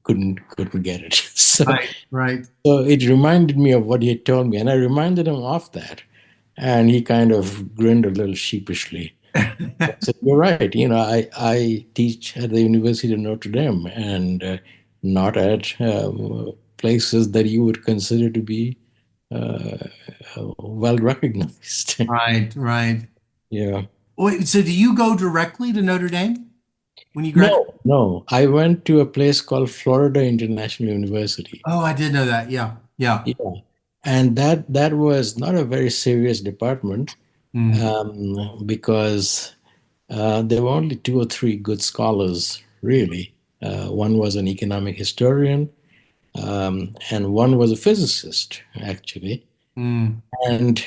couldn't get it. Right. Right. So it reminded me of what he had told me, and I reminded him of that, and he kind of grinned a little sheepishly. So you're right. I teach at the University of Notre Dame, and not at places that you would consider to be uh, well recognized. Right. Right. Yeah. Wait, so do you go directly to Notre Dame? when you graduated? No. I went to a place called Florida International University. Oh, I did know that. Yeah. Yeah. Yeah. And that was not a very serious department, Mm, because there were only two or three good scholars, really. One was an economic historian, and one was a physicist, actually. mm, And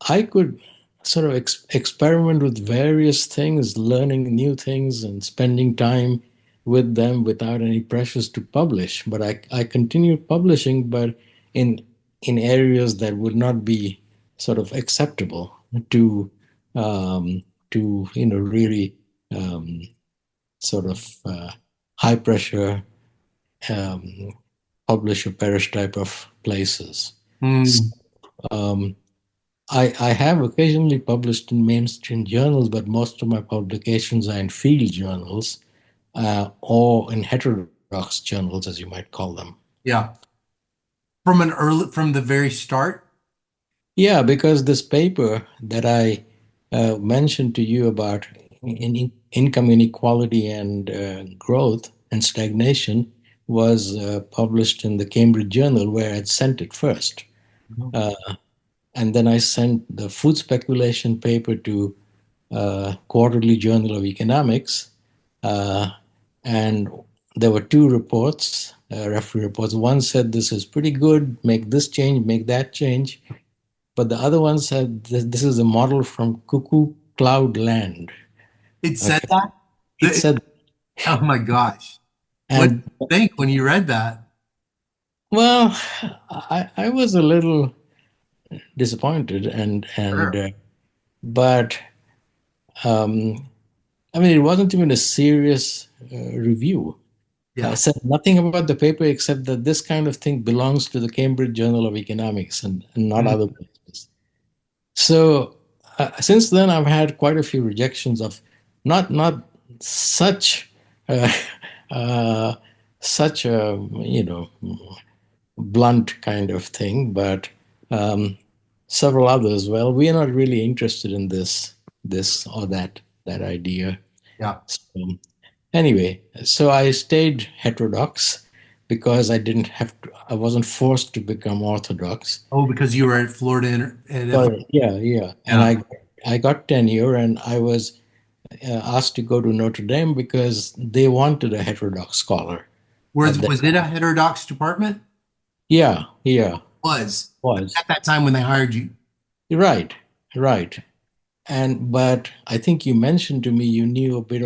I could sort of experiment with various things, learning new things and spending time with them without any pressures to publish. But I continued publishing, but in areas that would not be sort of acceptable to really um, sort of high pressure, um, publish or perish type of places. mm. Um, I have occasionally published in mainstream journals, but most of my publications are in field journals, or in heterodox journals, as you might call them. Yeah. From the very start. Yeah, because this paper that I mentioned to you about income inequality and growth and stagnation was published in the Cambridge Journal, where I'd sent it first. Uh, and then I sent the food speculation paper to Quarterly Journal of Economics, uh, and there were two reports, referee reports. One said this is pretty good, make this change, make that change, but the other one said this is a model from Cuckoo Cloud Land. It said Okay, that. it said, Oh my gosh. What did and you think when you read that? well, I was a little disappointed, Sure. but um, I mean, it wasn't even a serious review. I Yeah. said nothing about the paper except that this kind of thing belongs to the Cambridge Journal of Economics and not other Mm. places. So since then, I've had quite a few rejections of not such uh, uh, such a blunt kind of thing, but um, several others. Well, we are not really interested in this or that idea. Yeah. So, anyway, so I stayed heterodox because I wasn't forced to become orthodox. Oh, because you were at Florida at But yeah. And yeah. I got tenure and I was asked to go to Notre Dame because they wanted a heterodox scholar Was at that was it a time. heterodox department? Yeah, Was was. at that time when they hired you. Right, right. And but I think you mentioned to me you know a bit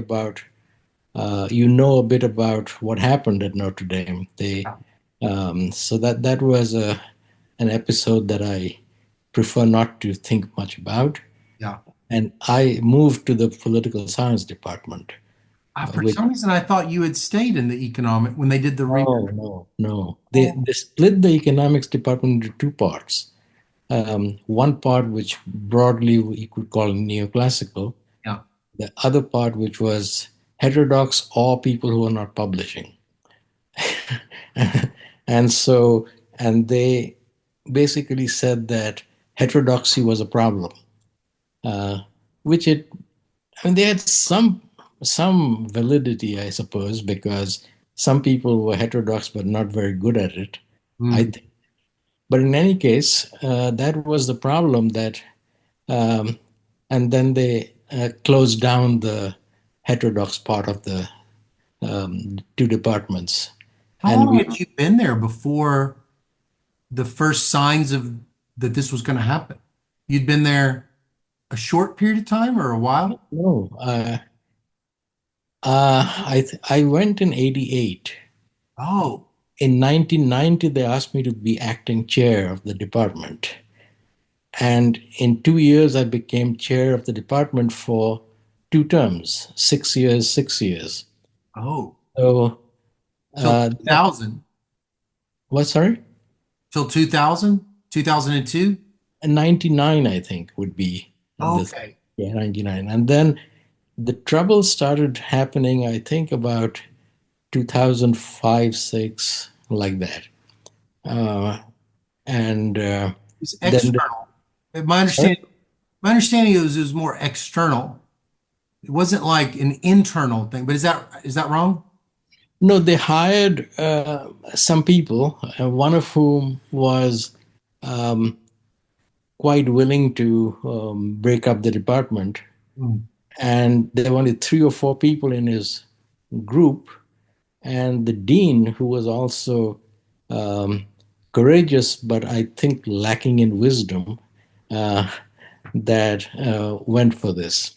about what happened at Notre Dame. Yeah. So that was an episode that I prefer not to think much about. Yeah. And I moved to the political science department, For which some reason, I thought you had stayed in the economic when they did the re. no. Oh, They split the economics department into two parts. One part which broadly we could call neoclassical, yeah. the other part which was heterodox or people who are not publishing. and so and they basically said that heterodoxy was a problem, uh, which it I mean they had some validity, I suppose, because some people were heterodox but not very good at it, I Mm. think. But in any case, that was the problem that um, and then they closed down the heterodox part of the two departments. How And long we had you been there before the first signs of that this was going to happen? You'd been there a short period of time or a while? no, I went in '88. Oh, In 1990, they asked me to be acting chair of the department. And in 2 years, I became chair of the department for two terms, 6 years, 6 years. oh, So, till that, 2000, what, sorry? till 2000, 2002. 99, I think, would be the, Okay. yeah, 99. And then the trouble started happening, I think, about 2005, 6, like that. Uh, and It's then, external. My sorry? understanding, my understanding is it was more external. It wasn't like an internal thing, but is that wrong? No, they hired some people, one of whom was um, quite willing to break up the department. Mm. And there were only three or four people in his group. And the dean, who was also um, courageous, but I think lacking in wisdom, uh, that went for this.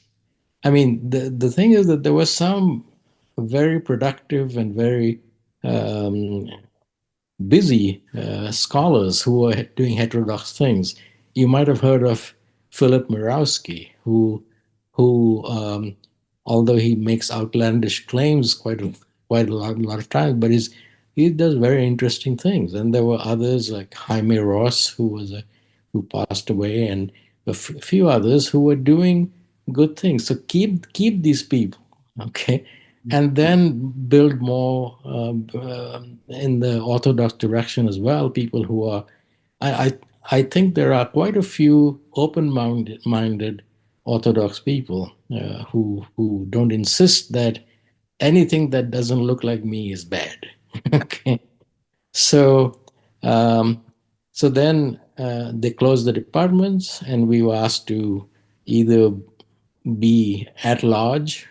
I mean, the thing is that there were some very productive and very um, busy scholars who were doing heterodox things. You might have heard of Philip Mirowski, who although he makes outlandish claims quite a lot of times, but he does very interesting things. And there were others like Jaime Ross, who passed away, and few others who were doing good things. So keep these people, okay, and then build more in the orthodox direction as well. People who are, I, I, I think there are quite a few open-minded orthodox people who don't insist that anything that doesn't look like me is bad. Okay, so um, so then they closed the departments, and we were asked to either be at large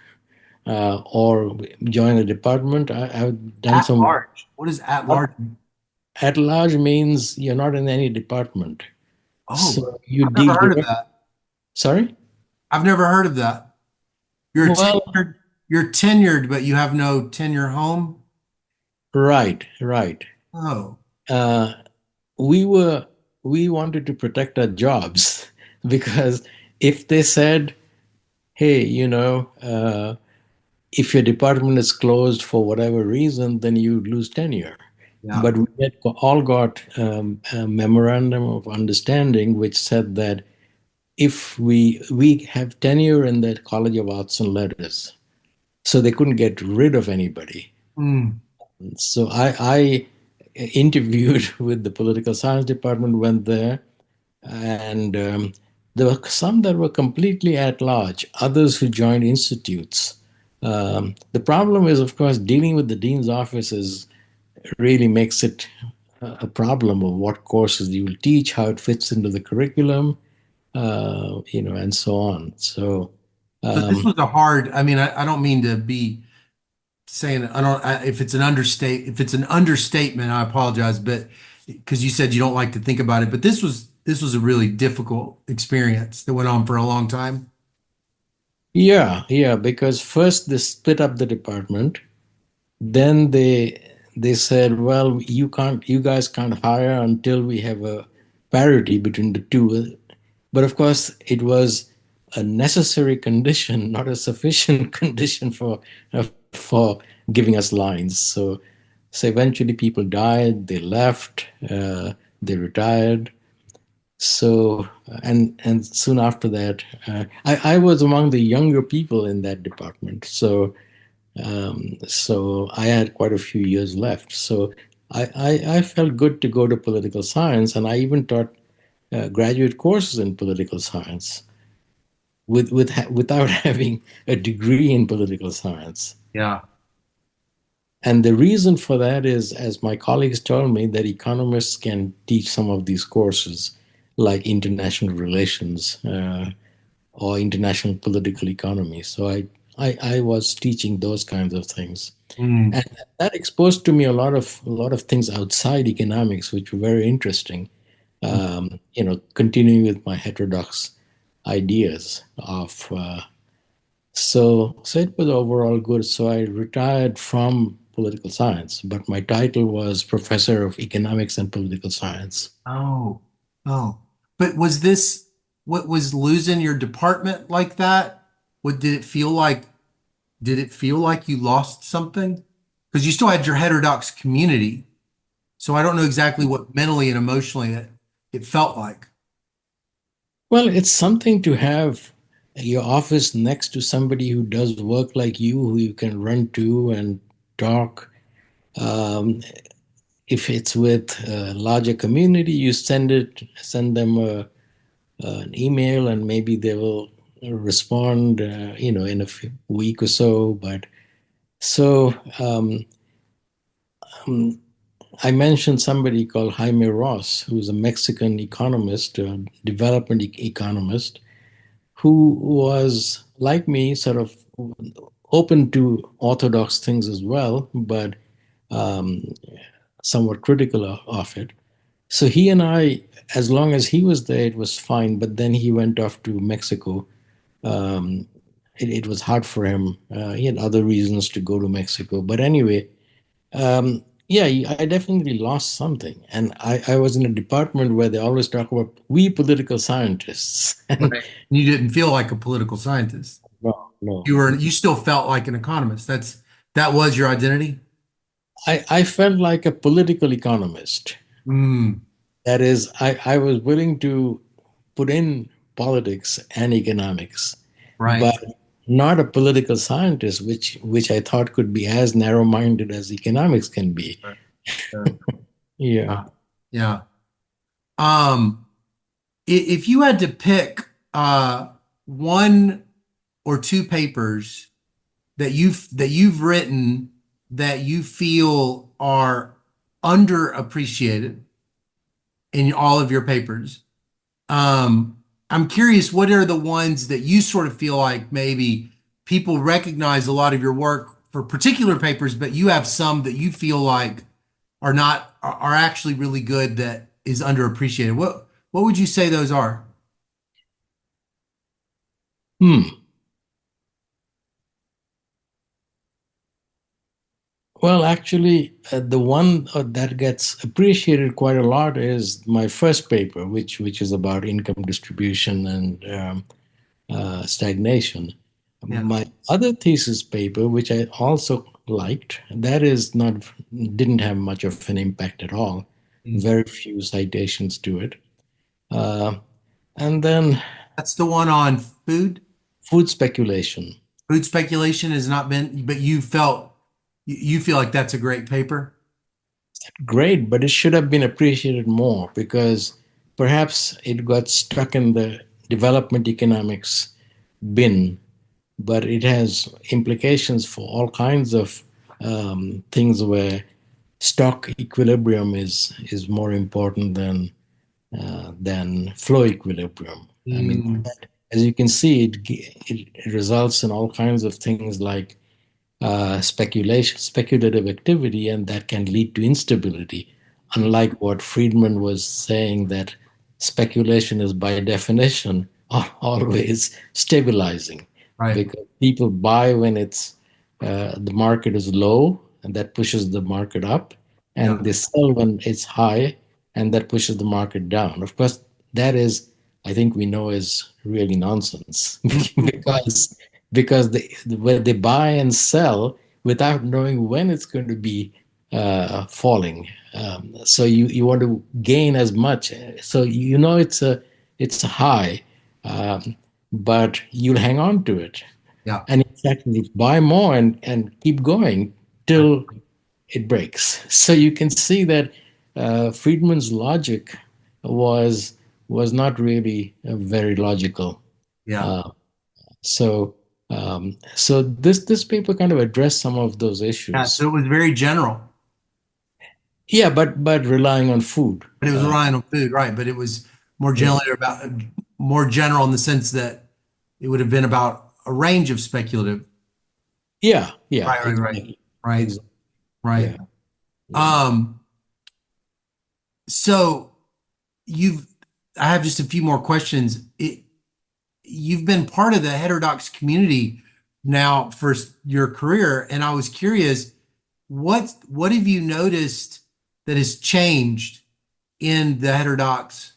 or join a department. I've done At some. large. What does at large mean? At large means you're not in any department, Oh, so you I've never deal heard of direct. that. Sorry. I've never heard of that. You're Well, tenured, you're tenured, but you have no tenure home. right, right. Oh, Uh, we wanted to protect our jobs because if they said, "Hey, if your department is closed for whatever reason, then you lose tenure." yeah. But we all got a memorandum of understanding which said that if we have tenure in the College of Arts and Letters, so they couldn't get rid of anybody. Mm. So I interviewed with the political science department, went there, and there were some that were completely at large, others who joined institutes. The problem is, of course, dealing with the dean's office really makes it a problem of what courses you will teach, how it fits into the curriculum, and so on. So, So this um, was a hard, I mean, I don't mean to be saying, if it's an understatement, I apologize, but because you said you don't like to think about it, but this was a really difficult experience that went on for a long time. yeah, because first they split up the department, then they said, well, you guys can't hire until we have a parity between the two. But of course, it was a necessary condition, not a sufficient condition for giving us lines. So eventually, people died. They left. They retired. So and soon after that, I was among the younger people in that department. So I had quite a few years left. So I felt good to go to political science, and I even taught graduate courses in political science without having a degree in political science. Yeah. And the reason for that is, as my colleagues told me, that economists can teach some of these courses, like international relations or international political economy. So I was teaching those kinds of things, Mm. and that exposed to me a lot of things outside economics, which were very interesting. Continuing with my heterodox ideas of so it was overall good. So I retired from political science, but my title was professor of economics and political science. Oh, oh. But what was losing your department like that? What did it feel like? Did it feel like you lost something? Because you still had your heterodox community. So I don't know exactly what mentally and emotionally it felt like. Well, it's something to have your office next to somebody who does work like you, who you can run to and talk. Um, if it's with a larger community, you send them an email, and maybe they will respond, in a week or so. But so um, I mentioned somebody called Jaime Ross, who's a Mexican economist, a development economist, who was like me, sort of open to orthodox things as well, but um, somewhat critical of it. So he and I, as long as he was there, it was fine. But then he went off to Mexico. Um, it was hard for him. He had other reasons to go to Mexico. But anyway, yeah, I definitely lost something. And I was in a department where they always talk about we political scientists. And Right. You didn't feel like a political scientist. no, no. You still felt like an economist. That was your identity. I felt like a political economist. Mm, That is, I was willing to put in politics and economics, right. but not a political scientist, which I thought could be as narrow-minded as economics can be. Right. Right. Yeah. Yeah. Yeah. Um, if you had to pick one or two papers that you've written that you feel are underappreciated in all of your papers, I'm curious, what are the ones that you sort of feel like maybe people recognize a lot of your work for particular papers, but you have some that you feel like are actually really good that is underappreciated. What would you say those are? Hmm. Well, actually, the one that gets appreciated quite a lot is my first paper, which is about income distribution and stagnation. Yeah. My other thesis paper, which I also liked, that is not didn't have much of an impact at all. Mm. Very few citations to it. Uh, and then That's the one on food. food speculation. Food speculation has not been, but you feel like that's a great paper. Great, but it should have been appreciated more because perhaps it got stuck in the development economics bin, but it has implications for all kinds of things where stock equilibrium is more important than flow equilibrium. I mean, Mm, as you can see, it results in all kinds of things like speculative activity, and that can lead to instability. Unlike what Friedman was saying, that speculation is by definition always stabilizing, right. because people buy when the market is low, and that pushes the market up, Yeah. and they sell when it's high, and that pushes the market down. Of course, that is, I think we know, is really nonsense because they buy and sell without knowing when it's going to be falling. So you want to gain as much. So it's a high, um, but you'll hang on to it. Yeah. And in fact, you buy more and keep going Right. till it breaks. So you can see that Friedman's logic was was not really very logical. Yeah. Uh, so this paper kind of addressed some of those Yeah. issues. So it was very general, Yeah, but relying on food. but it was relying on food, right? But it was Yeah, more general in the sense that it would have been about a range of speculative. yeah, Right. Right. Right. exactly, Right. exactly. Right. Yeah, yeah. Um, so you've, I have just a few more questions. You've been part of the heterodox community now for your career, and I was curious, what have you noticed that has changed in the heterodox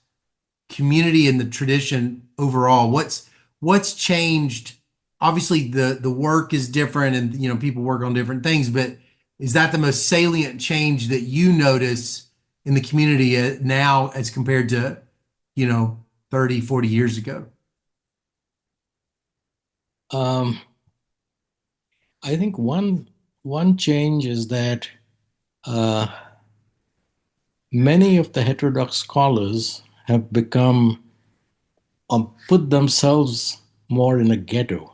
community and the tradition overall? What's changed? Obviously, the work is different, and people work on different things, but is that the most salient change that you notice in the community now as compared to, 30, 40 years ago? Um, I think one change is that uh, many of the heterodox scholars have become put themselves more in a ghetto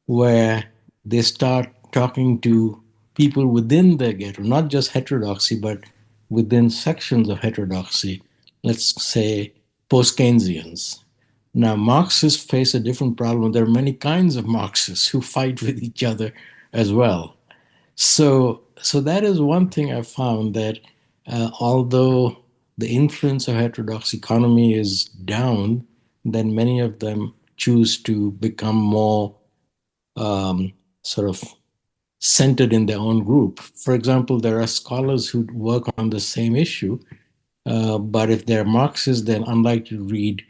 where they start talking to people within the ghetto, not just heterodoxy, but within sections of heterodoxy, let's say post-Keynesians. Now, Marxists face a different problem. There are many kinds of Marxists who fight with each other as well. So that is one thing I found that although the influence of heterodox economy is down, then many of them choose to become more sort of centered in their own group. For example, there are scholars who work on the same issue, but if they're Marxists, they're unlikely to read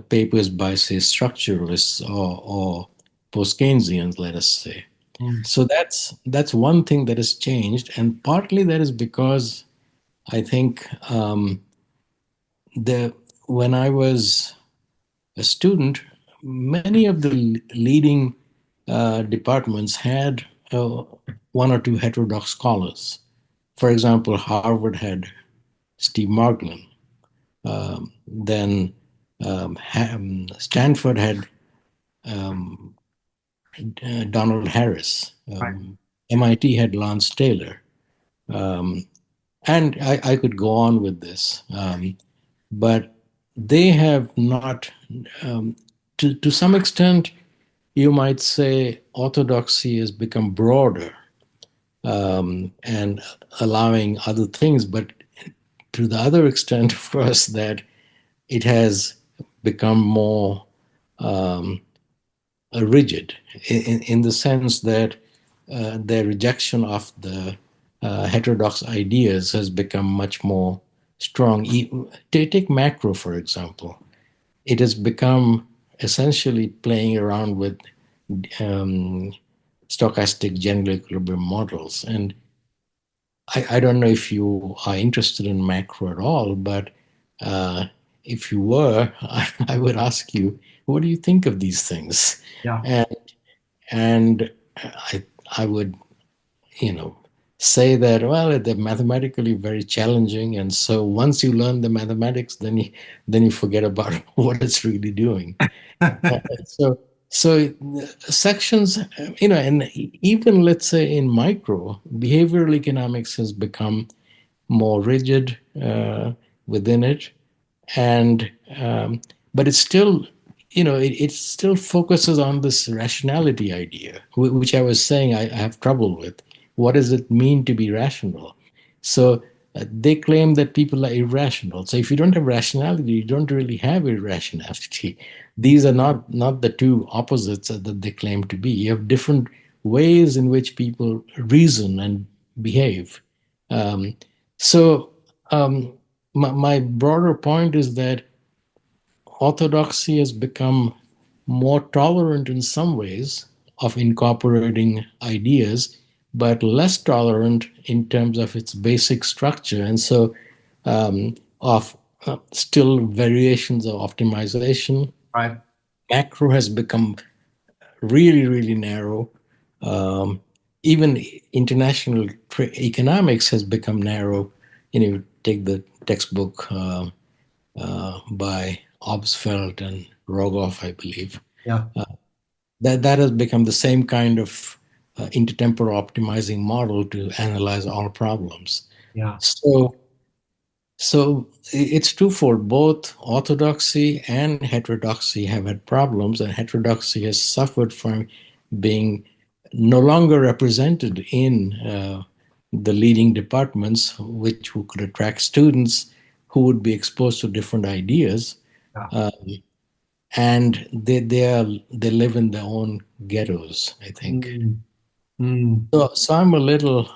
papers by, say, structuralists or post-Keynesians, let us say. Mm. So that's one thing that has changed, and partly that is because I think the when I was a student, many of the leading departments had one or two heterodox scholars. For example, Harvard had Steve Margolin. Then Stanford had Donald Harris. Right. MIT had Lance Taylor. And I could go on with this, but they have not, to some extent, you might say orthodoxy has become broader and allowing other things, but to the other extent, of course, that it has become more rigid in the sense that their rejection of the heterodox ideas has become much more strong. Take macro, for example. It has become essentially playing around with um, stochastic general equilibrium models. And I don't know if you are interested in macro at all, but uh, if you were, I would ask you, what do you think of these things? Yeah. And and I would, you know, say that, well, they're mathematically very challenging, and so once you learn the mathematics, then you forget about what it's really doing. So sections, and even let's say in micro, behavioral economics has become more rigid within it, and but it's still, it still focuses on this rationality idea, which I was saying I have trouble with. What does it mean to be rational? So they claim that people are irrational. So if you don't have rationality, you don't really have irrationality. These are not the two opposites that they claim to be. You have different ways in which people reason and behave. um, so my broader point is that orthodoxy has become more tolerant in some ways of incorporating ideas, but less tolerant in terms of its basic structure. And so, of still variations of optimization. Right. Macro has become really, really narrow. Um, Even international economics has become narrow. You take the textbook by Obsfeld and Rogoff, I believe. Yeah. That has become the same kind of intertemporal optimizing model to analyze all problems. Yeah. So it's twofold. Both orthodoxy and heterodoxy have had problems, and heterodoxy has suffered from being no longer represented in the leading departments, which could attract students who would be exposed to different ideas, Yeah. and they live in their own ghettos, I think. Mm. Mm. So I'm a little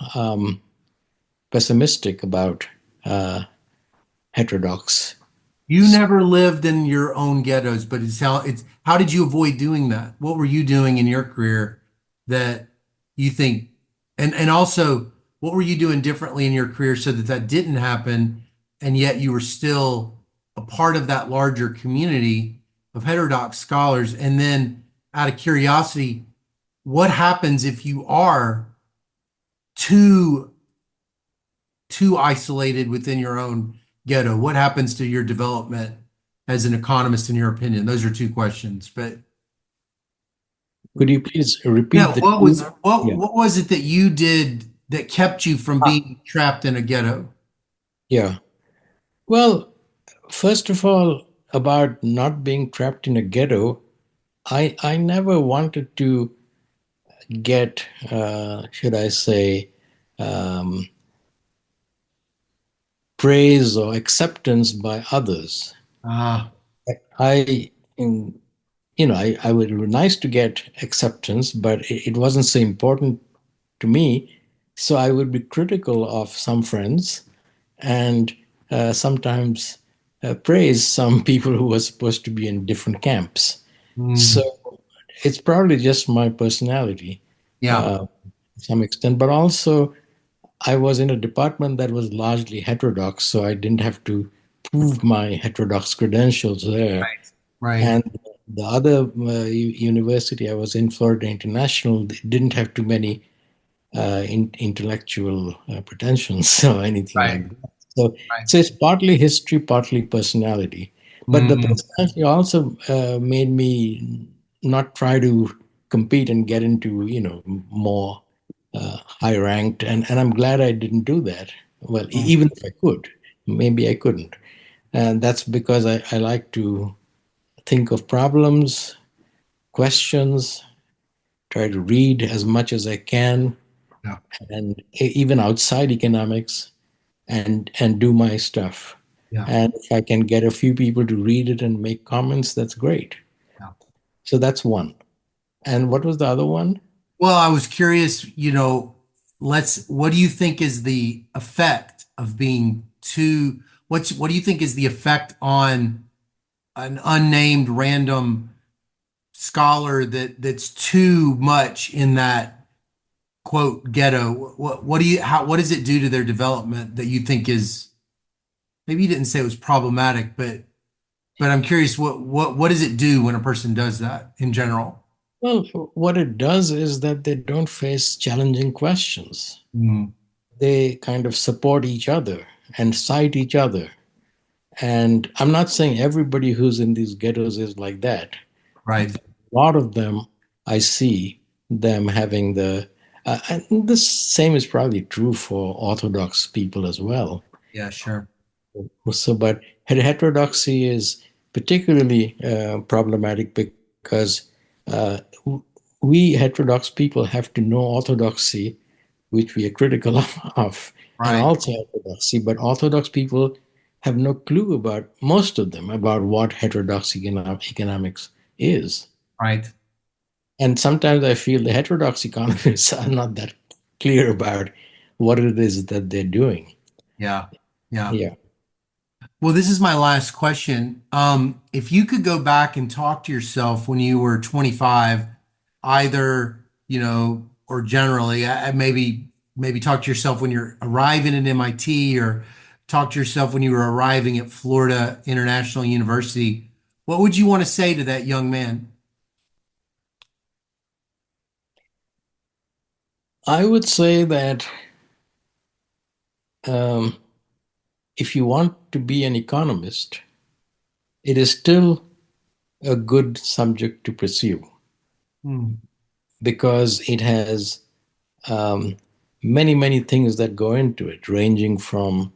pessimistic about heterodox. You never lived in your own ghettos, but how did you avoid doing that? What were you doing in your career that you think, and also what were you doing differently in your career so that that didn't happen, and yet you were still a part of that larger community of heterodox scholars? And then out of curiosity, what happens if you are too too isolated within your own ghetto? What happens to your development as an economist, in your opinion? Those are two questions, but Could you please Yeah, repeat the what two? was what Yeah. what was it that you did that kept you from Ah, being trapped in a ghetto? yeah. Well, first of all, about not being trapped in a ghetto, I never wanted to get, should I say, um, praise or acceptance by others. Ah, I, in, I would it would be nice to get acceptance, but it wasn't so important to me. So I would be critical of some friends and sometimes praise some people who were supposed to be in different camps. So mm, it's probably just my personality yeah, to some extent, but also I was in a department that was largely heterodox, so I didn't have to prove my heterodox credentials there. right. And the other university I was in, Florida International, didn't have too many intellectual pretensions or anything Right. like that. So, Right. so it's partly history, partly personality. But the Mm, personality also made me not try to compete and get into, more high ranked. And I'm glad I didn't do that. Well, mm, even if I could, maybe I couldn't. And that's because I like to think of problems, questions, try to read as much as I can, yeah, and even outside economics, and do my stuff. yeah, And if I can get a few people to read it and make comments, that's great. yeah. So that's one. And what was the other one? Well, I was curious, what do you think is the effect of being too, what do you think is the effect on an unnamed random scholar that's too much in that quote ghetto? What does it do to their development that you think is, maybe you didn't say it was problematic, but I'm curious, what does it do when a person does that in general? Well, what it does is that they don't face challenging questions. Mm, They kind of support each other and cite each other. And I'm not saying everybody who's in these ghettos is like that. right. A lot of them, I see them having and the same is probably true for Orthodox people as well. Yeah, sure. So, but heterodoxy is particularly problematic because uh, we heterodox people have to know orthodoxy, which we are critical of, and Right, also orthodoxy. But Orthodox people have no clue about, most of them, about what heterodox economics is. right. And sometimes I feel the heterodox economists are not that clear about what it is that they're doing. Yeah, yeah. Yeah. Well, this is my last question. If you could go back and talk to yourself when you were 25, either, or generally, maybe talk to yourself when you're arriving at MIT or talk to yourself when you were arriving at Florida International University, what would you want to say to that young man? I would say that um, if you want to be an economist, it is still a good subject to pursue Hmm, because it has um, many, many things that go into it, ranging from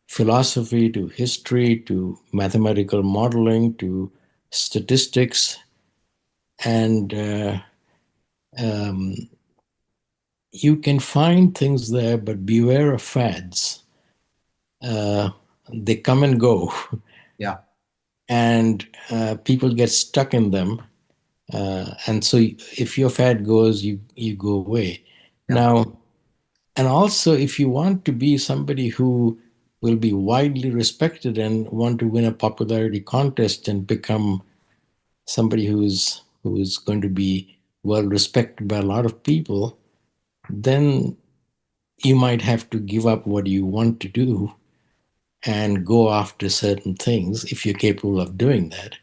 philosophy to history to mathematical modeling to statistics. And um, you can find things there, but beware of fads. Uh, they come and go, yeah, and people get stuck in them. And so if your fad goes, you go away. yeah, Now, and also if you want to be somebody who will be widely respected and want to win a popularity contest and become somebody who's going to be well respected by a lot of people, then you might have to give up what you want to do and go after certain things if you're capable of doing that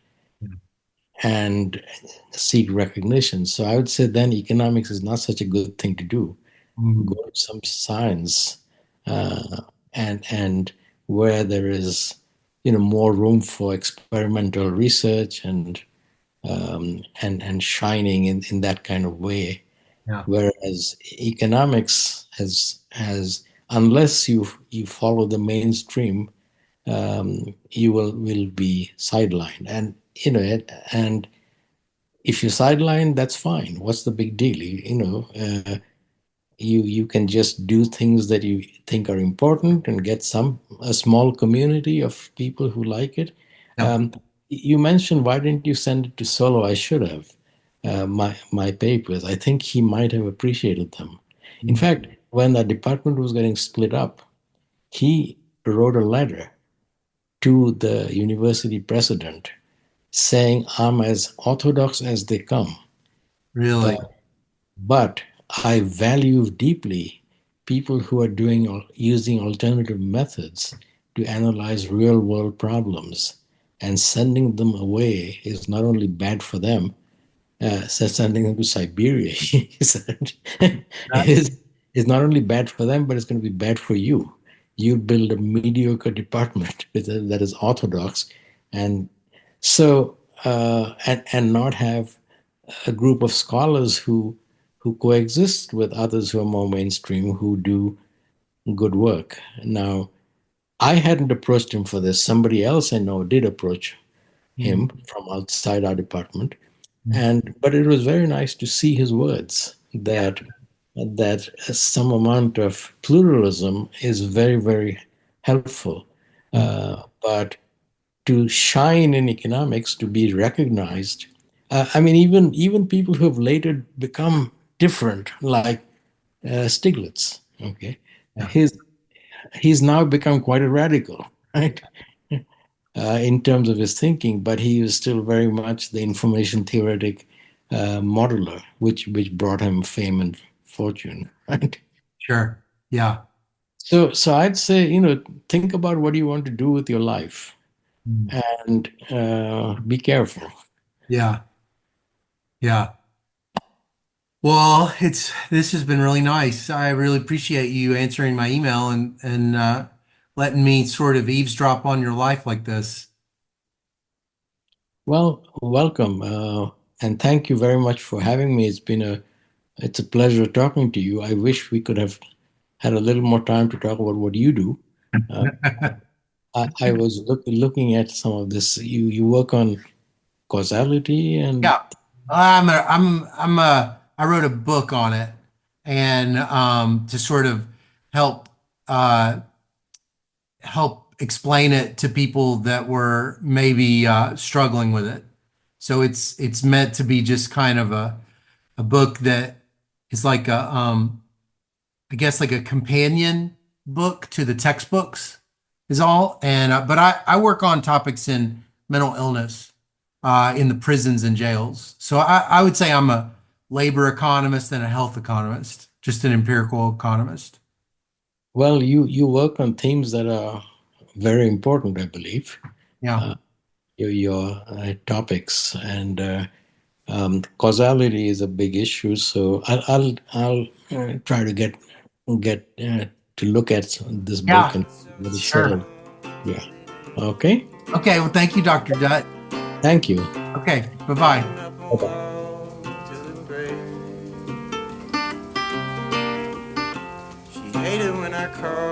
and seek recognition. So I would say then economics is not such a good thing to do. Go mm, to some science, and where there is more room for experimental research and and shining in that kind of way. Yeah. Whereas economics has unless you follow the mainstream, you will be sidelined. And and if you're sidelined, that's fine. What's the big deal? You can just do things that you think are important and get a small community of people who like it. Yeah. You mentioned, why didn't you send it to Solo? I should have. My papers. I think he might have appreciated them. In fact, when the department was getting split up, he wrote a letter to the university president saying, "I'm as orthodox as they come, Really. but I value deeply people who are using alternative methods to analyze real world problems, and sending them away is not only bad for them, sending them to Siberia," he said, is not only bad for them, but it's going to be bad for you. You build a mediocre department that is orthodox, and and not have a group of scholars who coexist with others who are more mainstream, who do good work. Now, I hadn't approached him for this. Somebody else I know did approach him from outside our department, and but it was very nice to see his words that some amount of pluralism is very, very helpful. But to shine in economics, to be recognized, I mean, even people who have later become different, like Stiglitz, okay, Yeah. he's now become quite a radical, right? In terms of his thinking, but he is still very much the information theoretic modeler, which brought him fame and fortune, right? Sure. Yeah. So I'd say, think about what you want to do with your life, Mm. and be careful. Yeah. Yeah. Well, this has been really nice. I really appreciate you answering my email and letting me sort of eavesdrop on your life like this. Well, welcome, and thank you very much for having me. It's a pleasure talking to you. I wish we could have had a little more time to talk about what you do. Uh, I was looking at some of this. You work on causality and Yeah. I wrote a book on it and to sort of help uh help explain it to people that were maybe struggling with it. So it's meant to be just kind of a book that is like a I guess like a companion book to the textbooks is all. And but I work on topics in mental illness in the prisons and jails. So I would say I'm a labor economist and a health economist, just an empirical economist. well, you work on themes that are very important, I believe. Yeah. Your topics, and causality is a big issue. So I'll try to get to look at this book Yeah. and what it Sure. says. Yeah. Okay. Okay. Well, thank you, Dr. Dutt. Thank you. Okay. Bye-bye. Bye-bye. She hated when I called.